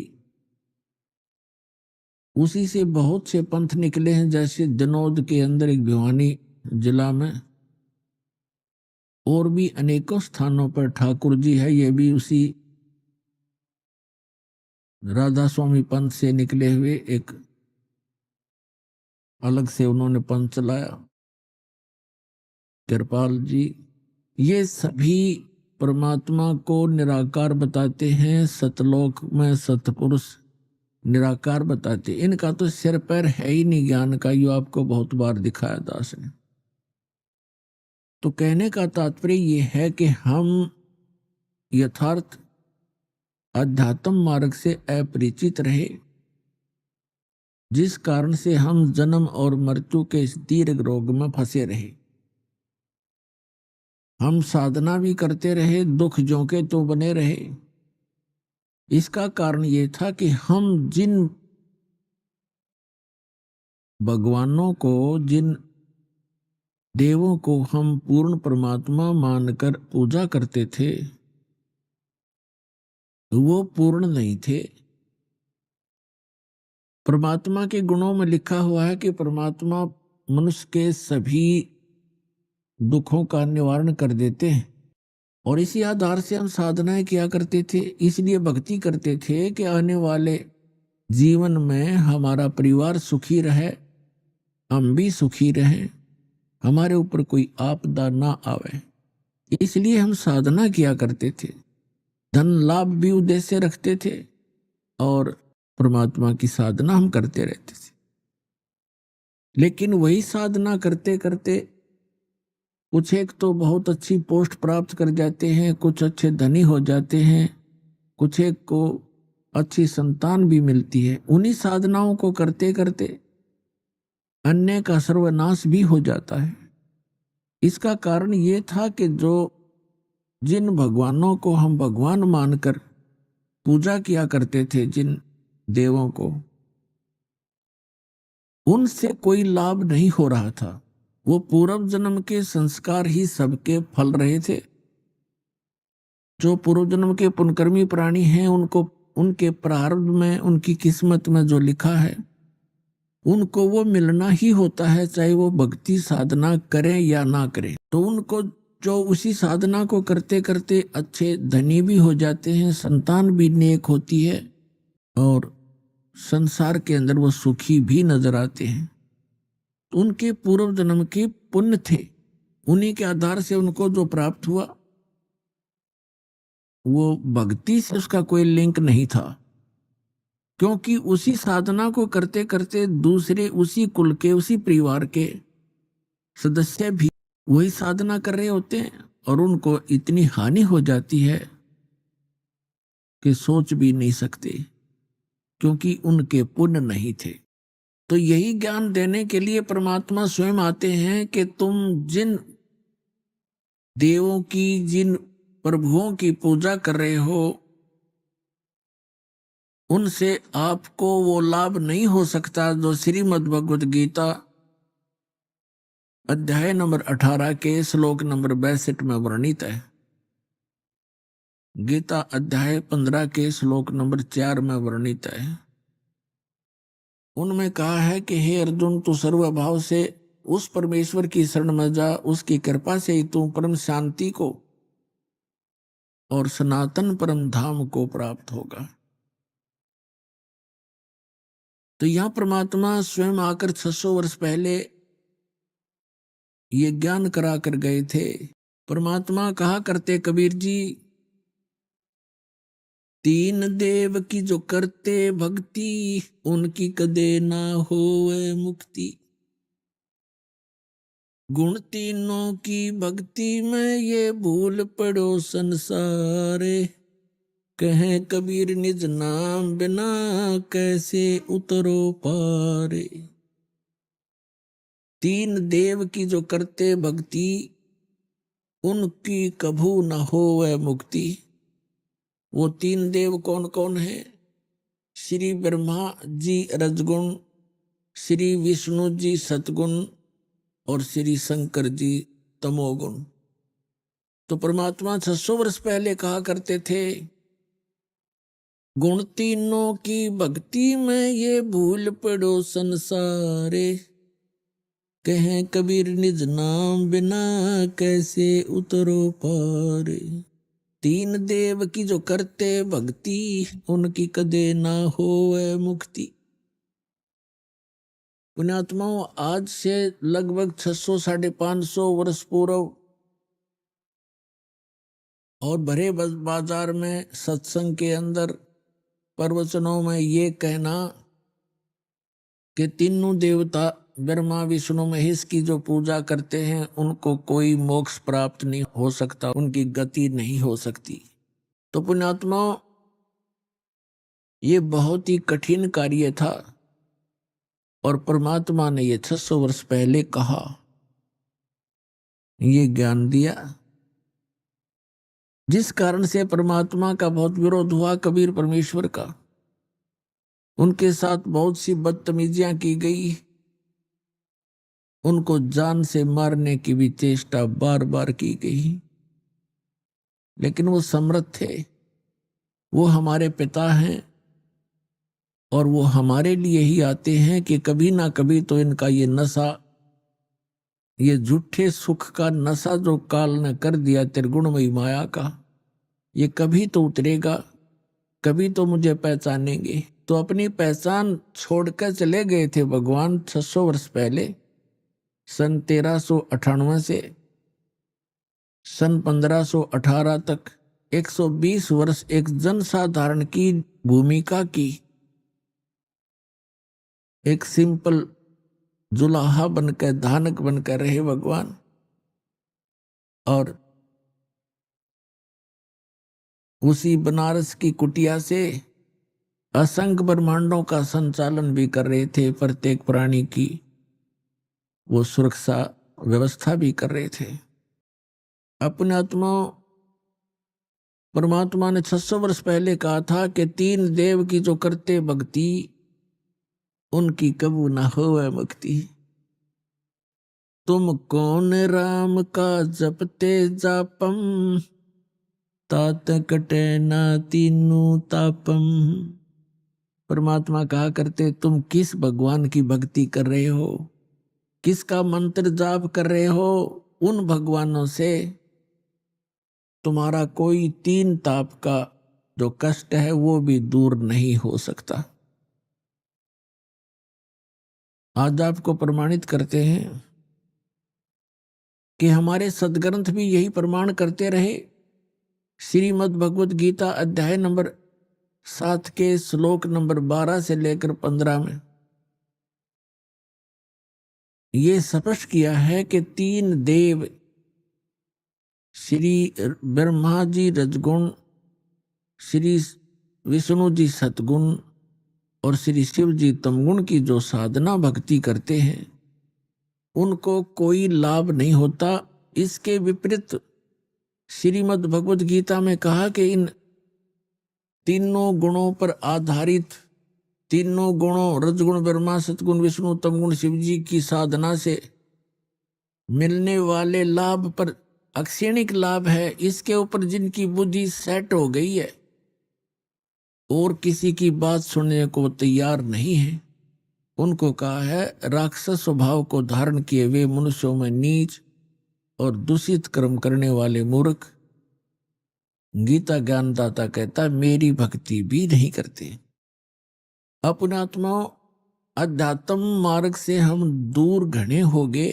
उसी से बहुत से पंथ निकले हैं, जैसे जनौद के अंदर एक भिवानी जिला में, और भी अनेकों स्थानों पर ठाकुर जी है, ये भी उसी राधा स्वामी पंथ से निकले हुए एक अलग से उन्होंने पंथ चलाया, कृपाल जी। ये सभी परमात्मा को निराकार बताते हैं, सतलोक में सतपुरुष निराकार बताते। इनका तो सिर पैर है ही नहीं ज्ञान का, यो आपको बहुत बार दिखाया दास ने। तो कहने का तात्पर्य ये है कि हम यथार्थ अध्यात्म मार्ग से अपरिचित रहे, जिस कारण से हम जन्म और मृत्यु के इस दीर्घ रोग में फंसे रहे। हम साधना भी करते रहे, दुख जोंके तो बने रहे, इसका कारण ये था कि हम जिन भगवानों को, जिन देवों को हम पूर्ण परमात्मा मानकर पूजा करते थे, वो पूर्ण नहीं थे। परमात्मा के गुणों में लिखा हुआ है कि परमात्मा मनुष्य के सभी दुखों का निवारण कर देते हैं, और इसी आधार से हम साधनाएं किया करते थे। इसलिए भक्ति करते थे कि आने वाले जीवन में हमारा परिवार सुखी रहे, हम भी सुखी रहें, हमारे ऊपर कोई आपदा ना आवे। इसलिए हम साधना किया करते थे, धन लाभ भी उद्देश्य रखते थे और परमात्मा की साधना हम करते रहते थे। लेकिन वही साधना करते करते कुछ एक तो बहुत अच्छी पोस्ट प्राप्त कर जाते हैं, कुछ अच्छे धनी हो जाते हैं, कुछ एक को अच्छी संतान भी मिलती है। उन्हीं साधनाओं को करते करते अन्य का सर्वनाश भी हो जाता है। इसका कारण ये था कि जिन भगवानों को हम भगवान मानकर पूजा किया करते थे, जिन देवों को, उनसे कोई लाभ नहीं हो रहा था। वो पूर्व जन्म के संस्कार ही सबके फल रहे थे। जो पूर्व जन्म के पुण्यकर्मी प्राणी हैं, उनको उनके प्रारब्ध में, उनकी किस्मत में जो लिखा है, उनको वो मिलना ही होता है, चाहे वो भक्ति साधना करें या ना करें। तो उनको जो उसी साधना को करते करते अच्छे धनी भी हो जाते हैं, संतान भी नेक होती है और संसार के अंदर वो सुखी भी नजर आते हैं। तो उनके पूर्व जन्म के पुण्य थे, उन्हीं के आधार से उनको जो प्राप्त हुआ, वो भक्ति से उसका कोई लिंक नहीं था, क्योंकि उसी साधना को करते करते दूसरे उसी कुल के, उसी परिवार के सदस्य भी वही साधना कर रहे होते हैं और उनको इतनी हानि हो जाती है कि सोच भी नहीं सकते, क्योंकि उनके पुण्य नहीं थे। तो यही ज्ञान देने के लिए परमात्मा स्वयं आते हैं कि तुम जिन देवों की, जिन प्रभुओं की पूजा कर रहे हो, उनसे आपको वो लाभ नहीं हो सकता जो श्रीमद् भगवद गीता अध्याय नंबर 18 के श्लोक नंबर 62 में वर्णित है। गीता अध्याय 15 के श्लोक नंबर 4 में वर्णित है। उनमें कहा है कि हे अर्जुन, तू सर्वभाव से उस परमेश्वर की शरण में जा, उसकी कृपा से ही तू परम शांति को और सनातन परम धाम को प्राप्त होगा। तो यहां परमात्मा स्वयं आकर 600 वर्ष पहले ये ज्ञान करा कर गए थे। परमात्मा कहा करते कबीर जी, तीन देव की जो करते भक्ति, उनकी कदे ना होवे मुक्ति। गुण तीनों की भक्ति में ये भूल पड़ो संसारे, कहें कबीर निज नाम बिना कैसे उतरो पारे। तीन देव की जो करते भक्ति, उनकी कभू न होवे मुक्ति। वो तीन देव कौन कौन है? श्री ब्रह्मा जी रजगुण, श्री विष्णु जी सतगुण और श्री शंकर जी तमोगुण। तो परमात्मा 600 वर्ष पहले कहा करते थे, गुण तीनों की भक्ति में ये भूल पड़ो संसारे, कहें कबीर निज नाम बिना कैसे उतरो पारे। तीन देव की जो करते भक्ति, उनकी कदे ना होवे मुक्ति। पुण्यात्माओं, आज से लगभग 600-550 वर्ष पूर्व और भरे बाजार में सत्संग के अंदर प्रवचनों में ये कहना कि तीनों देवता ब्रह्मा विष्णु महेश की जो पूजा करते हैं, उनको कोई मोक्ष प्राप्त नहीं हो सकता, उनकी गति नहीं हो सकती। तो पुण्यात्माओं, ये बहुत ही कठिन कार्य था और परमात्मा ने ये 600 वर्ष पहले कहा, ये ज्ञान दिया। जिस कारण से परमात्मा का बहुत विरोध हुआ, कबीर परमेश्वर का। उनके साथ बहुत सी बदतमीजियां की गई, उनको जान से मारने की भी चेष्टा बार बार की गई, लेकिन वो समर्थ थे। वो हमारे पिता हैं और वो हमारे लिए ही आते हैं कि कभी ना कभी तो इनका ये नशा, ये झूठे सुख का नशा जो काल ने कर दिया त्रिगुणमयी माया का, ये कभी तो उतरेगा, कभी तो मुझे पहचानेंगे। तो अपनी पहचान छोड़कर चले गए थे भगवान 600 वर्ष पहले, सन 1398 से सन 1518 तक 120 वर्ष एक जनसाधारण की भूमिका की, एक सिंपल जुलाहा बनकर, धानक बनकर रहे भगवान। और उसी बनारस की कुटिया से असंख्य ब्रह्मांडों का संचालन भी कर रहे थे, प्रत्येक प्राणी की वो सुरक्षा व्यवस्था भी कर रहे थे। अपने आत्मा परमात्मा ने 600 वर्ष पहले कहा था कि 3 देव की जो करते भक्ति, उनकी कबू ना होवे मुक्ति। तुम कौन राम का जपते जापम, तात कटे ना तीनू तापम। परमात्मा कहा करते, तुम किस भगवान की भक्ति कर रहे हो, किसका मंत्र जाप कर रहे हो, उन भगवानों से तुम्हारा कोई 3 ताप का जो कष्ट है वो भी दूर नहीं हो सकता। आज आपको प्रमाणित करते हैं कि हमारे सदग्रंथ भी यही प्रमाण करते रहे। श्रीमद् भगवत गीता अध्याय नंबर 7 के श्लोक नंबर 12 से लेकर 15 में ये स्पष्ट किया है कि 3 देव, श्री ब्रह्मा जी रजगुण, श्री विष्णु जी सतगुण और श्री शिव जी तमगुण की जो साधना भक्ति करते हैं, उनको कोई लाभ नहीं होता। इसके विपरीत श्रीमद् भगवत गीता में कहा कि इन तीनों गुणों पर आधारित, तीनों गुणों रजगुण ब्रह्मा सतगुण विष्णु तमगुण शिव जी की साधना से मिलने वाले लाभ पर अक्षणिक लाभ है। इसके ऊपर जिनकी बुद्धि सेट हो गई है और किसी की बात सुनने को तैयार नहीं है, उनको कहा है राक्षस स्वभाव को धारण किए वे मनुष्यों में नीच और दूषित कर्म करने वाले मूर्ख। गीता ज्ञानदाता कहता है मेरी भक्ति भी नहीं करते। अपने आत्मा अध्यात्म मार्ग से हम दूर घने हो गए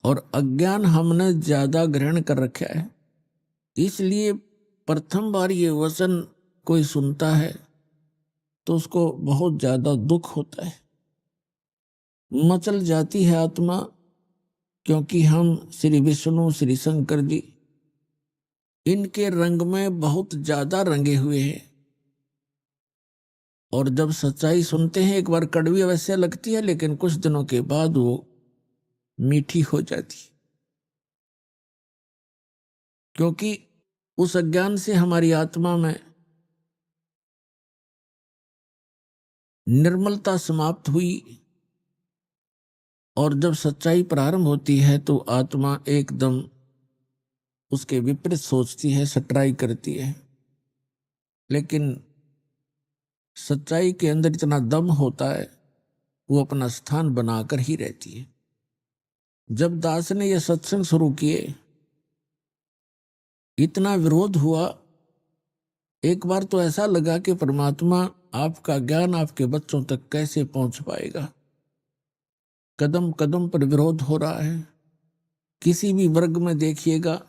और अज्ञान हमने ज्यादा ग्रहण कर रखा है। इसलिए प्रथम बार ये वचन कोई सुनता है तो उसको बहुत ज्यादा दुख होता है, मचल जाती है आत्मा, क्योंकि हम श्री विष्णु श्री शंकर जी इनके रंग में बहुत ज्यादा रंगे हुए हैं। और जब सच्चाई सुनते हैं, एक बार कड़वी अवश्य लगती है, लेकिन कुछ दिनों के बाद वो मीठी हो जाती, क्योंकि उस अज्ञान से हमारी आत्मा में निर्मलता समाप्त हुई। और जब सच्चाई प्रारंभ होती है तो आत्मा एकदम उसके विपरीत सोचती है, सटराई करती है। लेकिन सच्चाई के अंदर इतना दम होता है, वो अपना स्थान बनाकर ही रहती है। जब दास ने यह सत्संग शुरू किए, इतना विरोध हुआ। एक बार तो ऐसा लगा कि परमात्मा आपका ज्ञान आपके बच्चों तक कैसे पहुंच पाएगा। कदम कदम पर विरोध हो रहा है। किसी भी वर्ग में देखिएगा,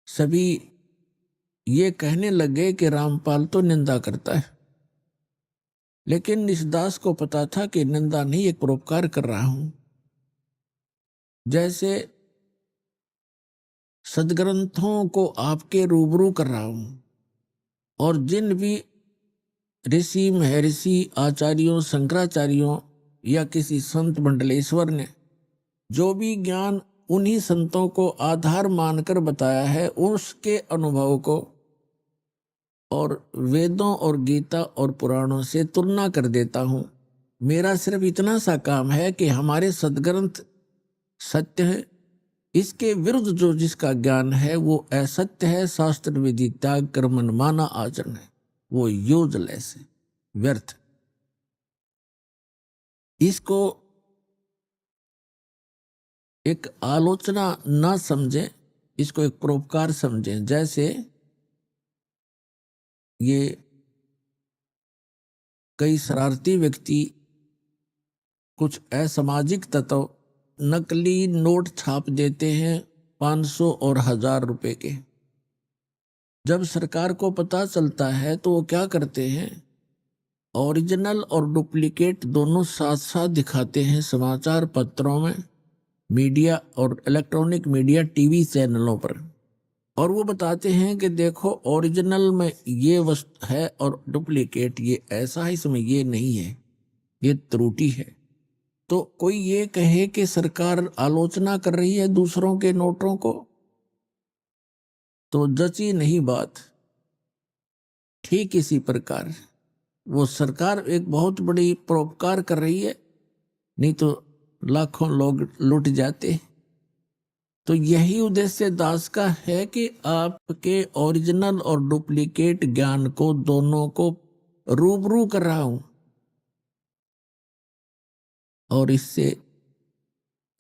सभी ये कहने लगे कि रामपाल तो निंदा करता है। लेकिन इस दास को पता था कि निंदा नहीं, एक परोपकार कर रहा हूं। जैसे सदग्रंथों को आपके रूबरू कर रहा हूं, और जिन भी ऋषि महर्षि आचार्यों शंकराचार्यों या किसी संत मंडलेश्वर ने जो भी ज्ञान उन्हीं संतों को आधार मानकर बताया है, उसके अनुभव को और वेदों और गीता और पुराणों से तुलना कर देता हूं। मेरा सिर्फ इतना सा काम है कि हमारे सदग्रंथ सत्य है, इसके विरुद्ध जो जिसका ज्ञान है वो असत्य है, शास्त्र विधि त्याग कर मनमाना आचरण है, वो यूजलेस है, व्यर्थ। इसको एक आलोचना ना समझें, इसको एक परोपकार समझें। जैसे ये कई शरारती व्यक्ति, कुछ असामाजिक तत्व नकली नोट छाप देते हैं 500 और 1000 रुपए के। जब सरकार को पता चलता है तो वो क्या करते हैं, ओरिजिनल और डुप्लीकेट दोनों साथ साथ दिखाते हैं समाचार पत्रों में, मीडिया और इलेक्ट्रॉनिक मीडिया टीवी चैनलों पर, और वो बताते हैं कि देखो ओरिजिनल में ये वस्तु है और डुप्लीकेट ये ऐसा है, इसमें ये नहीं है, ये त्रुटि है। तो कोई ये कहे कि सरकार आलोचना कर रही है दूसरों के नोटों को, तो जची नहीं बात। ठीक इसी प्रकार वो सरकार एक बहुत बड़ी परोपकार कर रही है, नहीं तो लाखों लोग लुट जाते। तो यही उद्देश्य दास का है कि आपके ओरिजिनल और डुप्लीकेट ज्ञान को दोनों को रूबरू कर रहा हूं, और इससे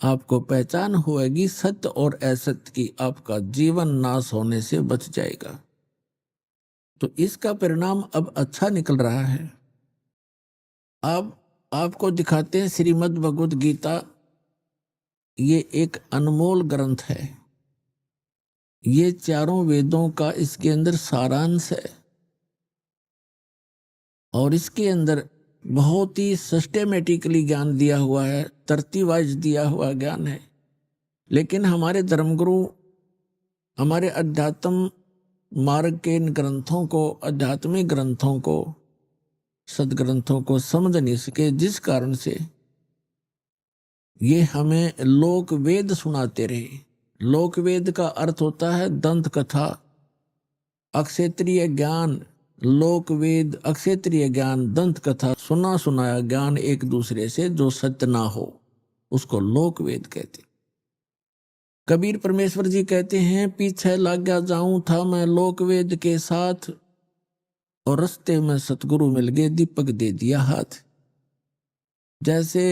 आपको पहचान होगी सत्य और असत्य की, आपका जीवन नाश होने से बच जाएगा। तो इसका परिणाम अब अच्छा निकल रहा है। अब आपको दिखाते हैं श्रीमद् भगवद गीता, ये एक अनमोल ग्रंथ है, ये चारों वेदों का इसके अंदर सारांश है, और इसके अंदर बहुत ही सिस्टेमेटिकली ज्ञान दिया हुआ है, तरतीब वाइज दिया हुआ ज्ञान है। लेकिन हमारे धर्मगुरु हमारे अध्यात्म मार्ग के इन ग्रंथों को, आध्यात्मिक ग्रंथों को, सदग्रंथों को समझ नहीं सके, जिस कारण से ये हमें लोक वेद सुनाते रहे। लोक वेद का अर्थ होता है दंत कथा, अक्षेत्रीय ज्ञान। लोक वेद, अक्षेत्रीय ज्ञान, दंत कथा, सुना सुनाया ज्ञान एक दूसरे से जो सत्य ना हो, उसको लोक वेद कहते। कबीर परमेश्वर जी कहते हैं, पीछे लाग्या जाऊं था मैं लोक वेद के साथ, और रस्ते में सतगुरु मिल गए, दीपक दे दिया हाथ। जैसे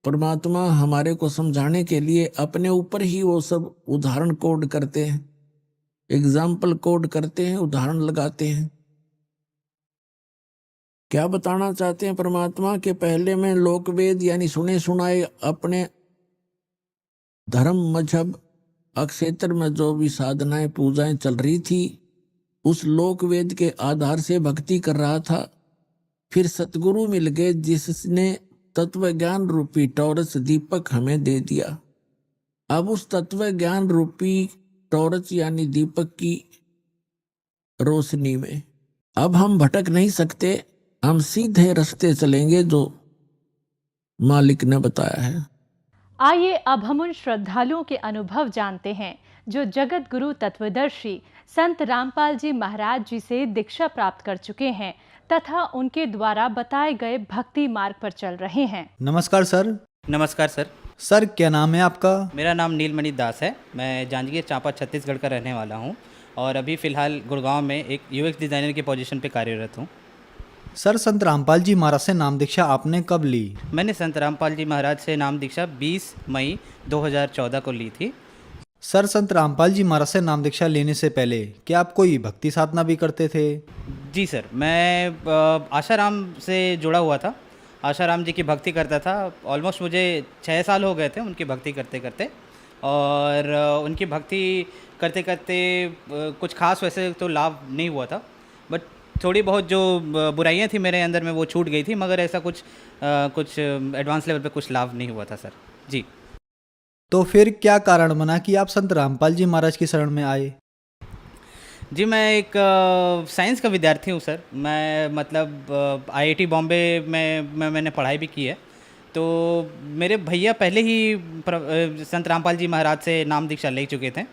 परमात्मा हमारे को समझाने के लिए अपने ऊपर ही वो सब उदाहरण कोड करते हैं, एग्जाम्पल कोड करते हैं, उदाहरण लगाते हैं। क्या बताना चाहते हैं परमात्मा के पहले में लोक वेद यानी सुने सुनाए अपने धर्म मजहब अक्षेत्र में जो भी साधनाएं पूजाएं चल रही थी, उस लोक वेद के आधार से भक्ति कर रहा था। फिर सतगुरु मिल गए जिसने तत्व ज्ञान रूपी टॉर्च दीपक हमें दे दिया। अब उस तत्व ज्ञान रूपी टॉर्च यानी दीपक की रोशनी में अब हम भटक नहीं सकते, हम सीधे रास्ते चलेंगे जो मालिक ने बताया है। आइए अब हम उन श्रद्धालुओं के अनुभव जानते हैं जो जगत गुरु तत्वदर्शी संत रामपाल जी महाराज जी से दीक्षा प्राप्त कर चुके हैं तथा उनके द्वारा बताए गए भक्ति मार्ग पर चल रहे हैं। नमस्कार सर। नमस्कार सर। सर क्या नाम है आपका? मेरा नाम नीलमणि दास है। मैं जांजगीर चांपा छत्तीसगढ़ का रहने वाला हूं और अभी फ़िलहाल गुड़गांव में एक यूएक्स डिज़ाइनर की पोजीशन पे कार्यरत हूं। सर संत रामपाल जी महाराज से नाम दीक्षा आपने कब ली? मैंने संत रामपाल जी महाराज से नाम दीक्षा 20 मई 2014 को ली थी। सर संत रामपाल जी महाराज से नाम दीक्षा लेने से पहले क्या आप कोई भक्ति साधना भी करते थे? जी सर, मैं आशाराम से जुड़ा हुआ था। आशाराम जी की भक्ति करता था। ऑलमोस्ट मुझे 6 साल हो गए थे उनकी भक्ति करते करते, और उनकी भक्ति करते करते कुछ खास वैसे तो लाभ नहीं हुआ था, बट थोड़ी बहुत जो बुराइयां थी मेरे अंदर में वो छूट गई थी, मगर ऐसा कुछ एडवांस लेवल पे कुछ लाभ नहीं हुआ था सर जी। तो फिर क्या कारण बना कि आप संत रामपाल जी महाराज की शरण में आए? जी मैं एक साइंस का विद्यार्थी हूँ सर। मैं मतलब आईआईटी बॉम्बे में मैंने पढ़ाई भी की है, तो मेरे भैया पहले ही संत रामपाल जी महाराज से नाम दीक्षा ले चुके थे।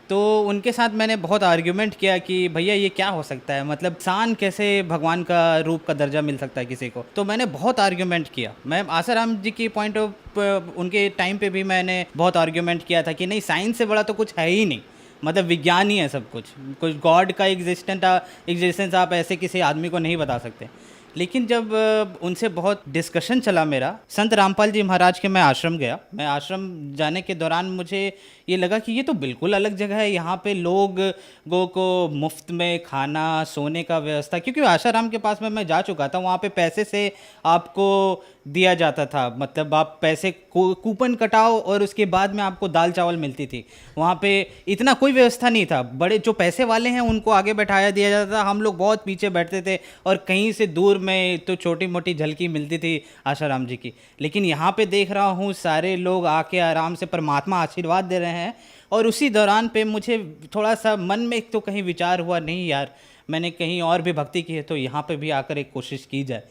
तो उनके साथ मैंने बहुत आर्ग्यूमेंट किया कि भैया ये क्या हो सकता है, मतलब इंसान कैसे भगवान का रूप का दर्जा मिल सकता है किसी को। तो मैंने बहुत आर्ग्यूमेंट किया। मैं आसाराम जी की पॉइंट ऑफ उनके टाइम पे भी मैंने बहुत आर्ग्यूमेंट किया था कि नहीं, साइंस से बड़ा तो कुछ है ही नहीं, मतलब विज्ञान ही है सब कुछ गॉड का एग्जिस्टेंस आप ऐसे किसी आदमी को नहीं बता सकते। लेकिन जब उनसे बहुत डिस्कशन चला मेरा, संत रामपाल जी महाराज के मैं आश्रम गया। मैं आश्रम जाने के दौरान मुझे ये लगा कि ये तो बिल्कुल अलग जगह है। यहाँ पे लोगों को मुफ्त में खाना सोने का व्यवस्था, क्योंकि आशाराम के पास में मैं जा चुका था, वहाँ पे पैसे से आपको दिया जाता था, मतलब आप पैसे कूपन कटाओ और उसके बाद में आपको दाल चावल मिलती थी। वहाँ पे इतना कोई व्यवस्था नहीं था। बड़े जो पैसे वाले हैं उनको आगे बैठाया दिया जाता था, हम लोग बहुत पीछे बैठते थे और कहीं से दूर में तो छोटी मोटी झलकी मिलती थी आशाराम जी की। लेकिन यहाँ पे देख रहा हूँ सारे लोग आके आराम से परमात्मा आशीर्वाद दे रहे हैं। और उसी दौरान पे मुझे थोड़ा सा मन में तो कहीं विचार हुआ, नहीं यार, मैंने कहीं और भी भक्ति की है तो यहाँ पे भी आकर एक कोशिश की जाए।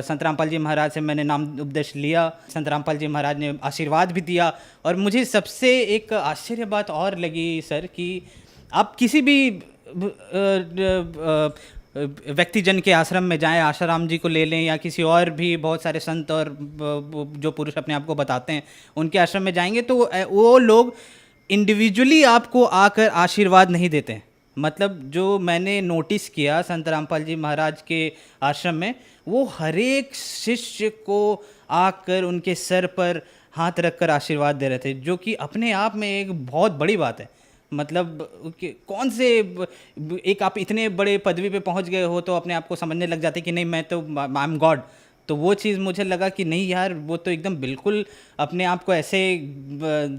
संत रामपाल जी महाराज से मैंने नाम उपदेश लिया, संत रामपाल जी महाराज ने आशीर्वाद भी दिया। और मुझे सबसे एक आश्चर्य बात और लगी सर कि आप किसी भी व्यक्तिजन के आश्रम में जाएं, आशाराम जी को ले लें या किसी और भी बहुत सारे संत और जो पुरुष अपने आप को बताते हैं उनके आश्रम में जाएंगे तो वो लोग इंडिविजुअली आपको आकर आशीर्वाद नहीं देते हैं। मतलब जो मैंने नोटिस किया संत रामपाल जी महाराज के आश्रम में, वो हर एक शिष्य को आकर उनके सर पर हाथ रखकर आशीर्वाद दे रहे थे, जो कि अपने आप में एक बहुत बड़ी बात है। मतलब कौन से एक आप इतने बड़े पदवी पे पहुंच गए हो तो अपने आप को समझने लग जाते कि नहीं मैं तो आई एम गॉड। तो वो चीज़ मुझे लगा कि नहीं यार, वो तो एकदम बिल्कुल अपने आप को ऐसे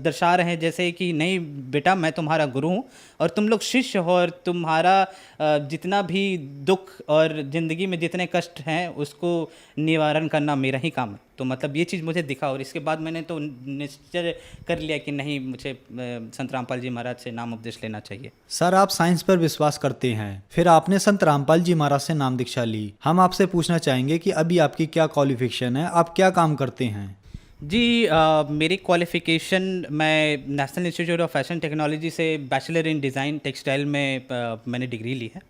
दर्शा रहे हैं जैसे कि नहीं बेटा मैं तुम्हारा गुरु हूँ और तुम लोग शिष्य हो और तुम्हारा जितना भी दुख और ज़िंदगी में जितने कष्ट हैं उसको निवारण करना मेरा ही काम है। तो मतलब ये चीज़ मुझे दिखा और इसके बाद मैंने तो निश्चय कर लिया कि नहीं, मुझे संत रामपाल जी महाराज से नाम उपदेश लेना चाहिए। सर आप साइंस पर विश्वास करते हैं, फिर आपने संत रामपाल जी महाराज से नाम दीक्षा ली। हम आपसे पूछना चाहेंगे कि अभी आपकी क्या क्वालिफिकेशन है, आप क्या काम करते हैं? जी मेरी क्वालिफ़िकेशन, मैं national institute of fashion technology से बैचलर इन डिज़ाइन टेक्सटाइल में मैंने डिग्री ली है।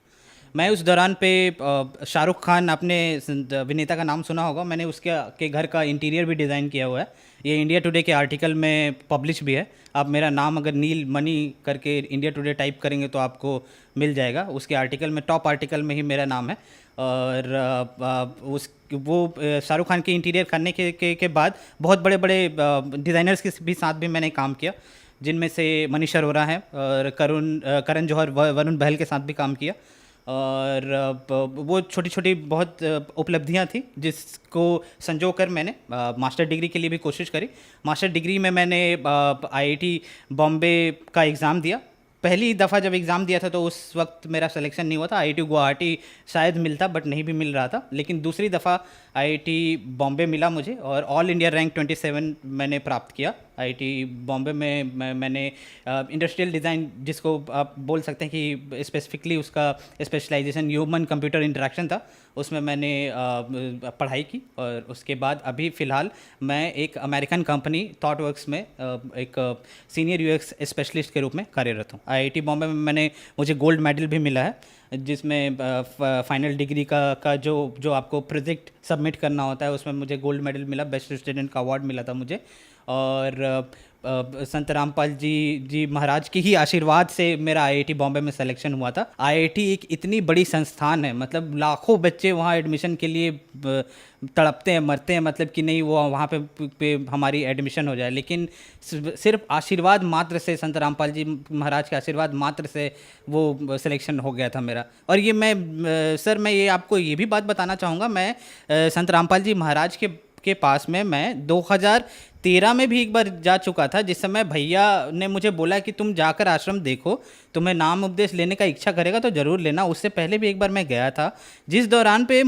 मैं उस दौरान पे शाहरुख खान, आपने अभिनेता का नाम सुना होगा, मैंने उसके घर का इंटीरियर भी डिज़ाइन किया हुआ है। ये इंडिया टुडे के आर्टिकल में पब्लिश भी है। आप मेरा नाम अगर नील मनी करके इंडिया टुडे टाइप करेंगे तो आपको मिल जाएगा। उसके आर्टिकल में, टॉप आर्टिकल में ही मेरा नाम है। और वो शाहरुख खान के इंटीरियर करने के बाद बहुत बड़े बड़े डिज़ाइनर्स के भी साथ भी मैंने काम किया, जिनमें से मनीष अरोरा है और करण जौहर, वरुण बहल के साथ भी काम किया। और वो छोटी छोटी बहुत उपलब्धियां थी जिसको संजो कर मैंने मास्टर डिग्री के लिए भी कोशिश करी। मास्टर डिग्री में मैंने आईआईटी बॉम्बे का एग्ज़ाम दिया। पहली दफ़ा जब एग्ज़ाम दिया था तो उस वक्त मेरा सिलेक्शन नहीं हुआ था। आईआईटी गुवाहाटी शायद मिलता बट नहीं भी मिल रहा था। लेकिन दूसरी दफ़ा आईआईटी बॉम्बे मिला मुझे और ऑल इंडिया रैंक 27 मैंने प्राप्त किया। आईआईटी बॉम्बे में मैंने इंडस्ट्रियल डिज़ाइन, जिसको आप बोल सकते हैं कि स्पेसिफिकली उसका स्पेशलाइजेशन ह्यूमन कंप्यूटर इंटरेक्शन था, उसमें मैंने पढ़ाई की। और उसके बाद अभी फ़िलहाल मैं एक अमेरिकन कंपनी थॉटवर्क्स में एक सीनियर यूएक्स स्पेशलिस्ट के रूप में कार्यरत हूँ। आईआईटी बॉम्बे में मुझे गोल्ड मेडल भी मिला है, जिसमें फाइनल डिग्री का जो आपको प्रोजेक्ट सबमिट करना होता है उसमें मुझे गोल्ड मेडल मिला, बेस्ट स्टूडेंट का अवार्ड मिला था मुझे। और संत रामपाल जी महाराज के ही आशीर्वाद से मेरा आईआईटी बॉम्बे में सिलेक्शन हुआ था। आईआईटी एक इतनी बड़ी संस्थान है, मतलब लाखों बच्चे वहाँ एडमिशन के लिए तड़पते हैं, मरते हैं, मतलब कि नहीं वो वहाँ पे हमारी एडमिशन हो जाए। लेकिन सिर्फ आशीर्वाद मात्र से, संत रामपाल जी महाराज के आशीर्वाद मात्र से वो सिलेक्शन हो गया था मेरा। और ये मैं ये आपको ये भी बात बताना चाहूँगा, मैं संत रामपाल जी महाराज के पास में मैं 13 में भी एक बार जा चुका था, जिस समय भैया ने मुझे बोला कि तुम जाकर आश्रम देखो, तुम्हें नाम उपदेश लेने का इच्छा करेगा तो ज़रूर लेना। उससे पहले भी एक बार मैं गया था, जिस दौरान पे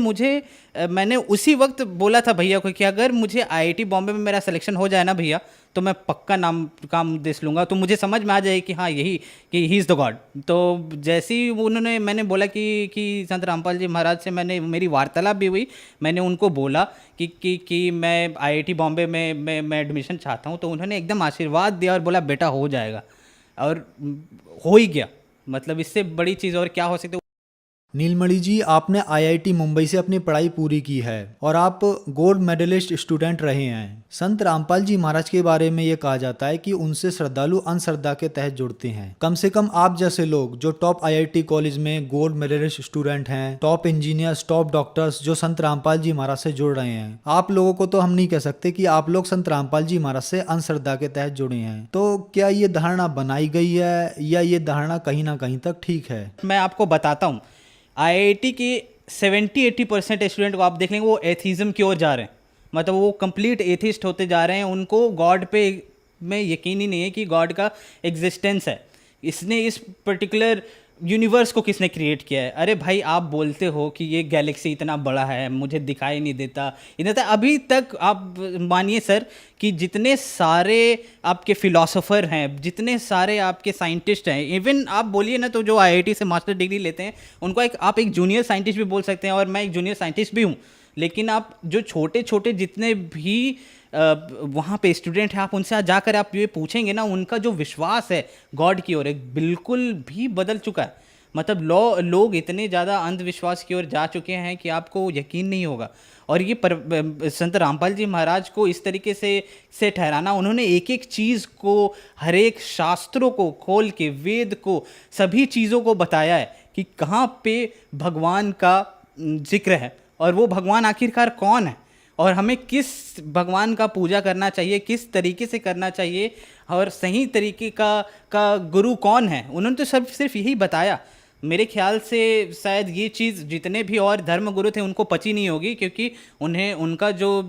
मैंने उसी वक्त बोला था भैया को कि अगर मुझे आईआईटी बॉम्बे में मेरा सिलेक्शन हो जाए ना भैया, तो मैं पक्का नाम का उपदेश लूँगा, तो मुझे समझ में आ जाए कि हाँ यही कि ही इज़ द गॉड। तो जैसे ही मैंने बोला कि संत रामपाल जी महाराज से मेरी वार्तालाप भी हुई, मैंने उनको बोला कि मैं आईआईटी बॉम्बे में मैं एडमिशन चाहता हूँ, तो उन्होंने एकदम आशीर्वाद दिया और बोला बेटा हो जाएगा, और हो ही गया। मतलब इससे बड़ी चीज़ और क्या हो सकती है। नीलमणि जी, आपने आईआईटी मुंबई से अपनी पढ़ाई पूरी की है और आप गोल्ड मेडलिस्ट स्टूडेंट रहे हैं। संत रामपाल जी महाराज के बारे में ये कहा जाता है कि उनसे श्रद्धालु अंधश्रद्धा के तहत जुड़ते हैं। कम से कम आप जैसे लोग जो टॉप आईआईटी कॉलेज में गोल्ड मेडलिस्ट स्टूडेंट हैं, टॉप इंजीनियर्स, टॉप डॉक्टर्स जो संत रामपाल जी महाराज से जुड़ रहे हैं, आप लोगों को तो हम नहीं कह सकते कि आप लोग संत रामपाल जी महाराज से अंधश्रद्धा के तहत जुड़े हैं। तो क्या ये धारणा बनाई गई है या ये धारणा कहीं ना कहीं तक ठीक है? मैं आपको बताता हूँ, आईआईटी के 70-80% स्टूडेंट को आप देख लेंगे वो एथीज़म की ओर जा रहे हैं, मतलब वो कंप्लीट एथिस्ट होते जा रहे हैं। उनको गॉड पे में यकीन ही नहीं है कि गॉड का एग्जिस्टेंस है, इसने इस पर्टिकुलर यूनिवर्स को किसने क्रिएट किया है। अरे भाई, आप बोलते हो कि ये गैलेक्सी इतना बड़ा है, मुझे दिखाई नहीं देता, अभी तक आप मानिए सर कि जितने सारे आपके फिलोसोफर हैं, जितने सारे आपके साइंटिस्ट हैं, इवन आप बोलिए ना तो जो आईआईटी से मास्टर डिग्री लेते हैं उनको आप एक जूनियर साइंटिस्ट भी बोल सकते हैं, और मैं एक जूनियर साइंटिस्ट भी हूँ। लेकिन आप जो छोटे छोटे जितने भी वहाँ पे स्टूडेंट हैं, आप उनसे जाकर आप ये पूछेंगे ना, उनका जो विश्वास है गॉड की ओर बिल्कुल भी बदल चुका है। मतलब लोग इतने ज़्यादा अंधविश्वास की ओर जा चुके हैं कि आपको यकीन नहीं होगा। और ये संत रामपाल जी महाराज को इस तरीके से ठहराना, उन्होंने एक एक चीज़ को, हर एक शास्त्रों को खोल के, वेद को, सभी चीज़ों को बताया है कि कहाँ पे भगवान का जिक्र है और वो भगवान आखिरकार कौन है, और हमें किस भगवान का पूजा करना चाहिए, किस तरीके से करना चाहिए, और सही तरीके का गुरु कौन है। उन्होंने तो सिर्फ यही बताया। मेरे ख्याल से शायद ये चीज़ जितने भी और धर्म गुरु थे उनको पची नहीं होगी, क्योंकि उन्हें उनका जो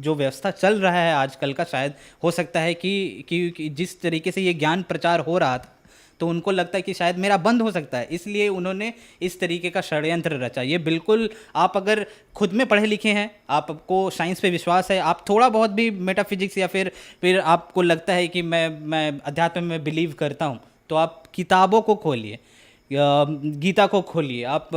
व्यवस्था चल रहा है आजकल का, शायद हो सकता है कि जिस तरीके से ये ज्ञान प्रचार हो रहा था, तो उनको लगता है कि शायद मेरा बंद हो सकता है, इसलिए उन्होंने इस तरीके का षड्यंत्र रचा। ये बिल्कुल, आप अगर खुद में पढ़े लिखे हैं, आपको साइंस पे विश्वास है, आप थोड़ा बहुत भी मेटाफिजिक्स या फिर आपको लगता है कि मैं अध्यात्म में बिलीव करता हूँ, तो आप किताबों को खोलिए, गीता को खोलिए, आप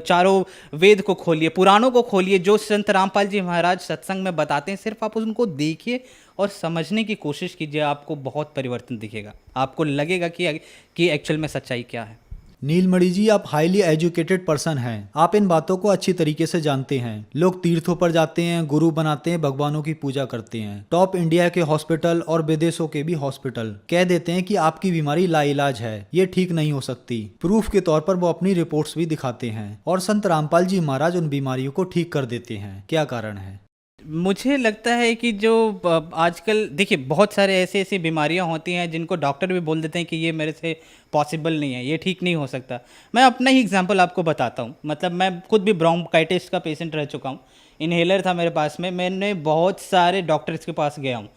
चारों वेद को खोलिए, पुराणों को खोलिए, जो संत रामपाल जी महाराज सत्संग में बताते हैं, सिर्फ आप उनको देखिए और समझने की कोशिश कीजिए, आपको बहुत परिवर्तन दिखेगा, आपको लगेगा कि एक्चुअल में सच्चाई क्या है। नीलमणि जी, आप हाईली एजुकेटेड पर्सन हैं, आप इन बातों को अच्छी तरीके से जानते हैं। लोग तीर्थों पर जाते हैं, गुरु बनाते हैं, भगवानों की पूजा करते हैं, टॉप इंडिया के हॉस्पिटल और विदेशों के भी हॉस्पिटल कह देते हैं कि आपकी बीमारी लाइलाज है, ये ठीक नहीं हो सकती। प्रूफ के तौर पर वो अपनी रिपोर्ट्स भी दिखाते हैं, और संत रामपाल जी महाराज उन बीमारियों को ठीक कर देते हैं। क्या कारण है? मुझे लगता है कि जो आजकल देखिए, बहुत सारे ऐसी बीमारियां होती हैं जिनको डॉक्टर भी बोल देते हैं कि ये मेरे से पॉसिबल नहीं है, ये ठीक नहीं हो सकता। मैं अपना ही एग्जांपल आपको बताता हूँ। मतलब मैं खुद भी ब्रोंकाइटिस का पेशेंट रह चुका हूँ, इन्हेलर था मेरे पास में, मैंने बहुत सारे डॉक्टर्स के पास गया हूँ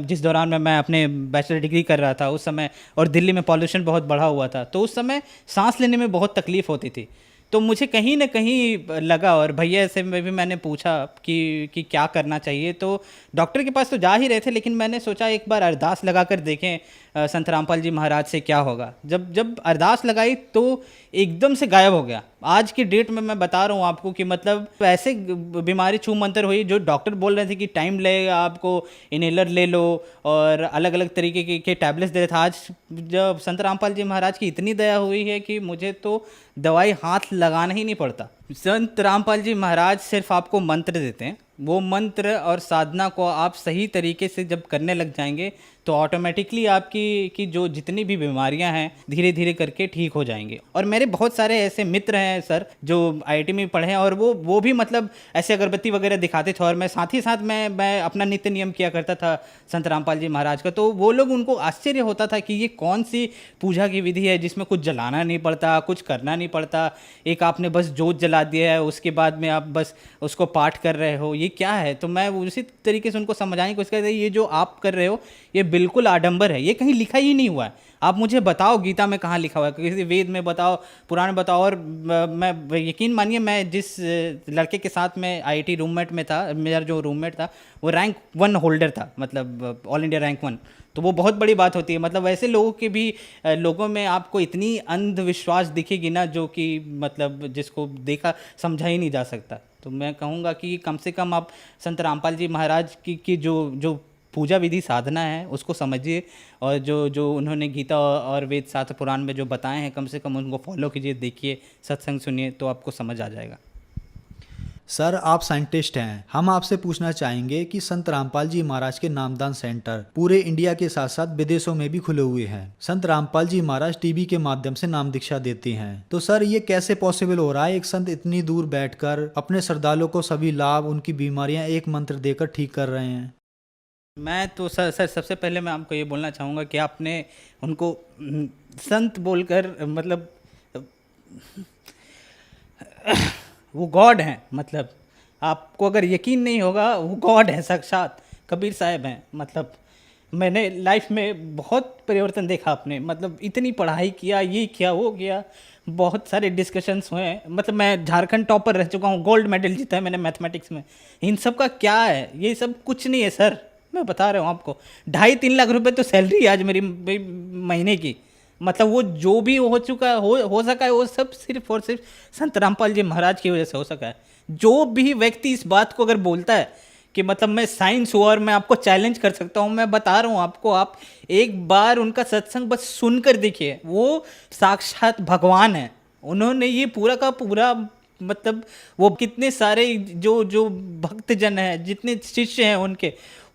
जिस दौरान मैं अपने बैचलर डिग्री कर रहा था उस समय, और दिल्ली में पॉल्यूशन बहुत बढ़ा हुआ था, तो उस समय सांस लेने में बहुत तकलीफ़ होती थी। तो मुझे कहीं ना कहीं लगा, और भैया से भी मैंने पूछा कि क्या करना चाहिए। तो डॉक्टर के पास तो जा ही रहे थे, लेकिन मैंने सोचा एक बार अरदास लगा कर देखें संत रामपाल जी महाराज से क्या होगा। जब अरदास लगाई तो एकदम से गायब हो गया। आज की डेट में मैं बता रहा हूँ आपको कि मतलब ऐसे बीमारी छू मंतर हुई, जो डॉक्टर बोल रहे थे कि टाइम लगेगा, आपको इनहेलर ले लो और अलग अलग तरीके के टैबलेट्स दे रहे थे। आज जब संत रामपाल जी महाराज की इतनी दया हुई है कि मुझे तो दवाई हाथ लगाना ही नहीं पड़ता। संत रामपाल जी महाराज सिर्फ आपको मंत्र देते हैं, वो मंत्र और साधना को आप सही तरीके से जब करने लग जाएंगे तो ऑटोमेटिकली आपकी जो जितनी भी बीमारियां हैं धीरे धीरे करके ठीक हो जाएंगे। और मेरे बहुत सारे ऐसे मित्र हैं सर जो आईआईटी में पढ़े हैं, और वो भी मतलब ऐसे अगरबत्ती वगैरह दिखाते थे, और मैं साथ ही साथ मैं अपना नित्य नियम किया करता था संत रामपाल जी महाराज का। तो वो लोग, उनको आश्चर्य होता था कि ये कौन सी पूजा की विधि है जिसमें कुछ जलाना नहीं पड़ता, कुछ करना नहीं पड़ता, एक आपने बस जोत जला ला दिया है, उसके बाद में आप बस उसको पाठ कर रहे हो, ये क्या है? तो मैं उसी तरीके से उनको समझाने की कोशिश करता, ये जो आप कर रहे हो ये बिल्कुल आडंबर है, ये कहीं लिखा ही नहीं हुआ है। आप मुझे बताओ गीता में कहाँ लिखा हुआ है, किसी वेद में बताओ, पुराण में बताओ। और मैं यकीन मानिए, मैं जिस लड़के के साथ में आईआईटी रूममेट में था, मेरा जो रूममेट था वो रैंक 1 होल्डर था, मतलब ऑल इंडिया रैंक 1। तो वो बहुत बड़ी बात होती है। मतलब वैसे लोगों के भी लोगों में आपको इतनी अंधविश्वास दिखेगी ना, जो कि मतलब जिसको देखा समझा ही नहीं जा सकता। तो मैं कहूँगा कि कम से कम आप संत रामपाल जी महाराज की जो पूजा विधि साधना है उसको समझिए, और जो उन्होंने गीता और वेद शास्त्र पुराण में जो बताए हैं, कम से कम उनको फॉलो कीजिए, देखिए, सत्संग सुनिए, तो आपको समझ आ जाएगा। सर, आप साइंटिस्ट हैं, हम आपसे पूछना चाहेंगे कि संत रामपाल जी महाराज के नामदान सेंटर पूरे इंडिया के साथ साथ विदेशों में भी खुले हुए हैं। संत रामपाल जी महाराज टीवी के माध्यम से नाम दीक्षा देते हैं, तो सर ये कैसे पॉसिबल हो रहा है? एक संत इतनी दूर बैठकर अपने श्रद्धालुओं को सभी लाभ, उनकी बीमारियां एक मंत्र देकर ठीक कर रहे हैं। मैं तो सर सबसे पहले मैं आपको ये बोलना चाहूँगा कि आपने उनको संत बोलकर, मतलब वो गॉड हैं। मतलब आपको अगर यकीन नहीं होगा, वो गॉड है, साक्षात कबीर साहब हैं। मतलब मैंने लाइफ में बहुत परिवर्तन देखा आपने, मतलब इतनी पढ़ाई किया, ये किया, वो किया, बहुत सारे डिस्कशंस हुए हैं। मतलब मैं झारखंड टॉपर रह चुका हूँ, गोल्ड मेडल जीता है मैंने मैथमेटिक्स में। इन सब का क्या है? ये सब कुछ नहीं है सर, मैं बता रहा हूँ आपको। 2.5-3 लाख रुपए तो सैलरी है आज मेरी महीने की। मतलब वो जो भी हो चुका हो सका है, वो सब सिर्फ और सिर्फ संत रामपाल जी महाराज की वजह से हो सका है। जो भी व्यक्ति इस बात को अगर बोलता है कि मतलब मैं साइंस हूँ और मैं आपको चैलेंज कर सकता हूँ, मैं बता रहा हूँ आपको, आप एक बार उनका सत्संग बस सुनकर देखिए, वो साक्षात भगवान है। उन्होंने ये पूरा का पूरा, मतलब वो कितने सारे जो भक्तजन हैं, जितने शिष्य हैं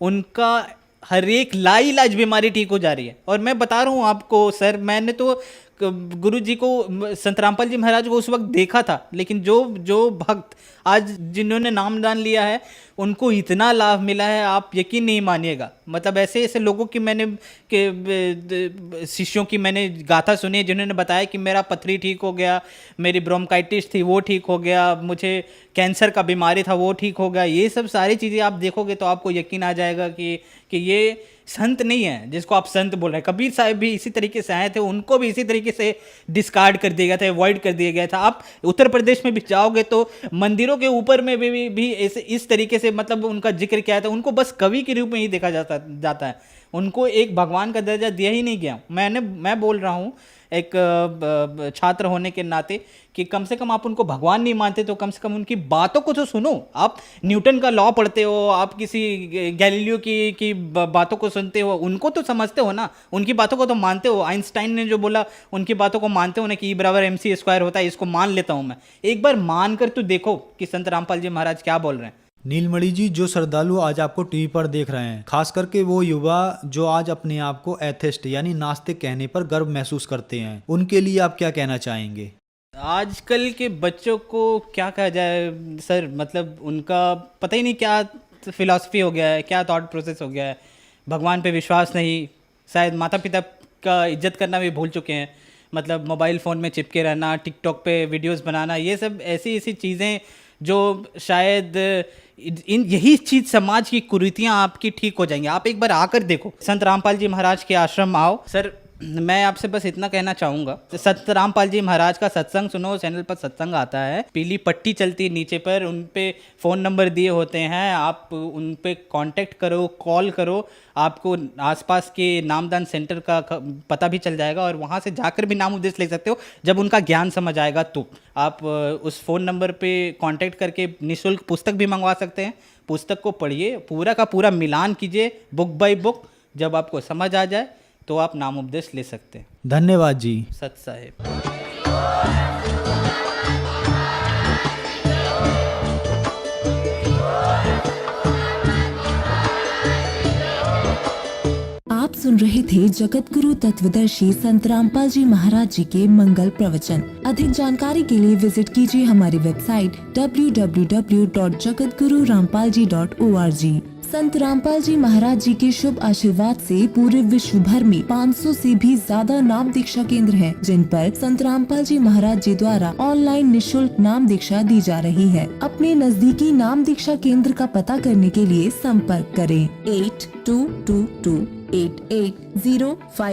उनका हर एक लाइलाज बीमारी ठीक हो जा रही है। और मैं बता रहा हूँ आपको सर, मैंने तो गुरु जी को, संत रामपाल जी महाराज को उस वक्त देखा था, लेकिन जो भक्त आज जिन्होंने नामदान लिया है उनको इतना लाभ मिला है, आप यकीन नहीं मानिएगा। मतलब ऐसे ऐसे लोगों की मैंने शिष्यों की मैंने गाथा सुनी है, जिन्होंने बताया कि मेरा पथरी ठीक हो गया, मेरी ब्रोंकाइटिस थी वो ठीक हो गया, मुझे कैंसर का बीमारी था वो ठीक हो गया। ये सब सारी चीज़ें आप देखोगे तो आपको यकीन आ जाएगा कि ये संत नहीं है जिसको आप संत बोल रहे हैं। कबीर साहब भी इसी तरीके से आए थे, उनको भी इसी तरीके से डिस्कार्ड कर दिया गया था, अवॉइड कर दिया गया था। आप उत्तर प्रदेश में भी जाओगे तो मंदिरों के ऊपर में भी इस तरीके से मतलब उनका जिक्र किया था। उनको बस कवि के रूप में ही देखा जाता है, उनको एक भगवान का दर्जा दिया ही नहीं गया। मैं बोल रहा हूँ एक छात्र होने के नाते कि कम से कम आप उनको भगवान नहीं मानते तो कम से कम उनकी बातों को तो सुनो। आप न्यूटन का लॉ पढ़ते हो, आप किसी गैलीलियो की बातों को सुनते हो, उनको तो समझते हो ना, उनकी बातों को तो मानते हो। आइंस्टाइन ने जो बोला उनकी बातों को मानते हो ना कि E=mc² होता है, इसको मान लेता हूँ मैं। एक बार मान कर तो देखो कि संत रामपाल जी महाराज क्या बोल रहे हैं। नीलमणि जी, जो श्रद्धालु आज आपको टीवी पर देख रहे हैं, खास करके वो युवा जो आज अपने आप को एथिस्ट यानी नास्तिक कहने पर गर्व महसूस करते हैं, उनके लिए आप क्या कहना चाहेंगे? आजकल के बच्चों को क्या कहा जाए सर, मतलब उनका पता ही नहीं क्या फिलॉसफी हो गया है, क्या थॉट प्रोसेस हो गया है। भगवान पे विश्वास नहीं, शायद माता पिता का इज्जत करना भी भूल चुके हैं। मतलब मोबाइल फ़ोन में चिपके रहना, टिकटॉक पे वीडियोस बनाना, ये सब ऐसी चीज़ें जो शायद यही चीज़ समाज की कुरीतियाँ आपकी ठीक हो जाएंगी। आप एक बार आकर देखो, संत रामपाल जी महाराज के आश्रम आओ। सर मैं आपसे बस इतना कहना चाहूँगा, संत रामपाल जी महाराज का सत्संग सुनो, चैनल पर सत्संग आता है, पीली पट्टी चलती है नीचे पर, उन पे फ़ोन नंबर दिए होते हैं, आप उन पे कांटेक्ट करो, कॉल करो, आपको आसपास के नामदान सेंटर का पता भी चल जाएगा और वहाँ से जाकर भी नाम उपदेश ले सकते हो। जब उनका ज्ञान समझ आएगा तो आप उस फ़ोन नंबर पे कांटेक्ट करके निःशुल्क पुस्तक भी मंगवा सकते हैं। पुस्तक को पढ़िए, पूरा का पूरा मिलान कीजिए बुक बाय बुक, जब आपको समझ आ जाए तो आप नाम उपदेश ले सकते हैं। धन्यवाद जी। सत साहेब। आप सुन रहे थे जगत गुरु तत्वदर्शी संत रामपाल जी महाराज जी के मंगल प्रवचन। अधिक जानकारी के लिए विजिट कीजिए हमारी वेबसाइट www.jagatgururampalji.org। संत रामपाल जी महाराज जी के शुभ आशीर्वाद से पूरे विश्व भर में 500 से भी ज्यादा नाम दीक्षा केंद्र हैं, जिन पर संत रामपाल जी महाराज जी द्वारा ऑनलाइन निशुल्क नाम दीक्षा दी जा रही है। अपने नजदीकी नाम दीक्षा केंद्र का पता करने के लिए संपर्क करें 82228805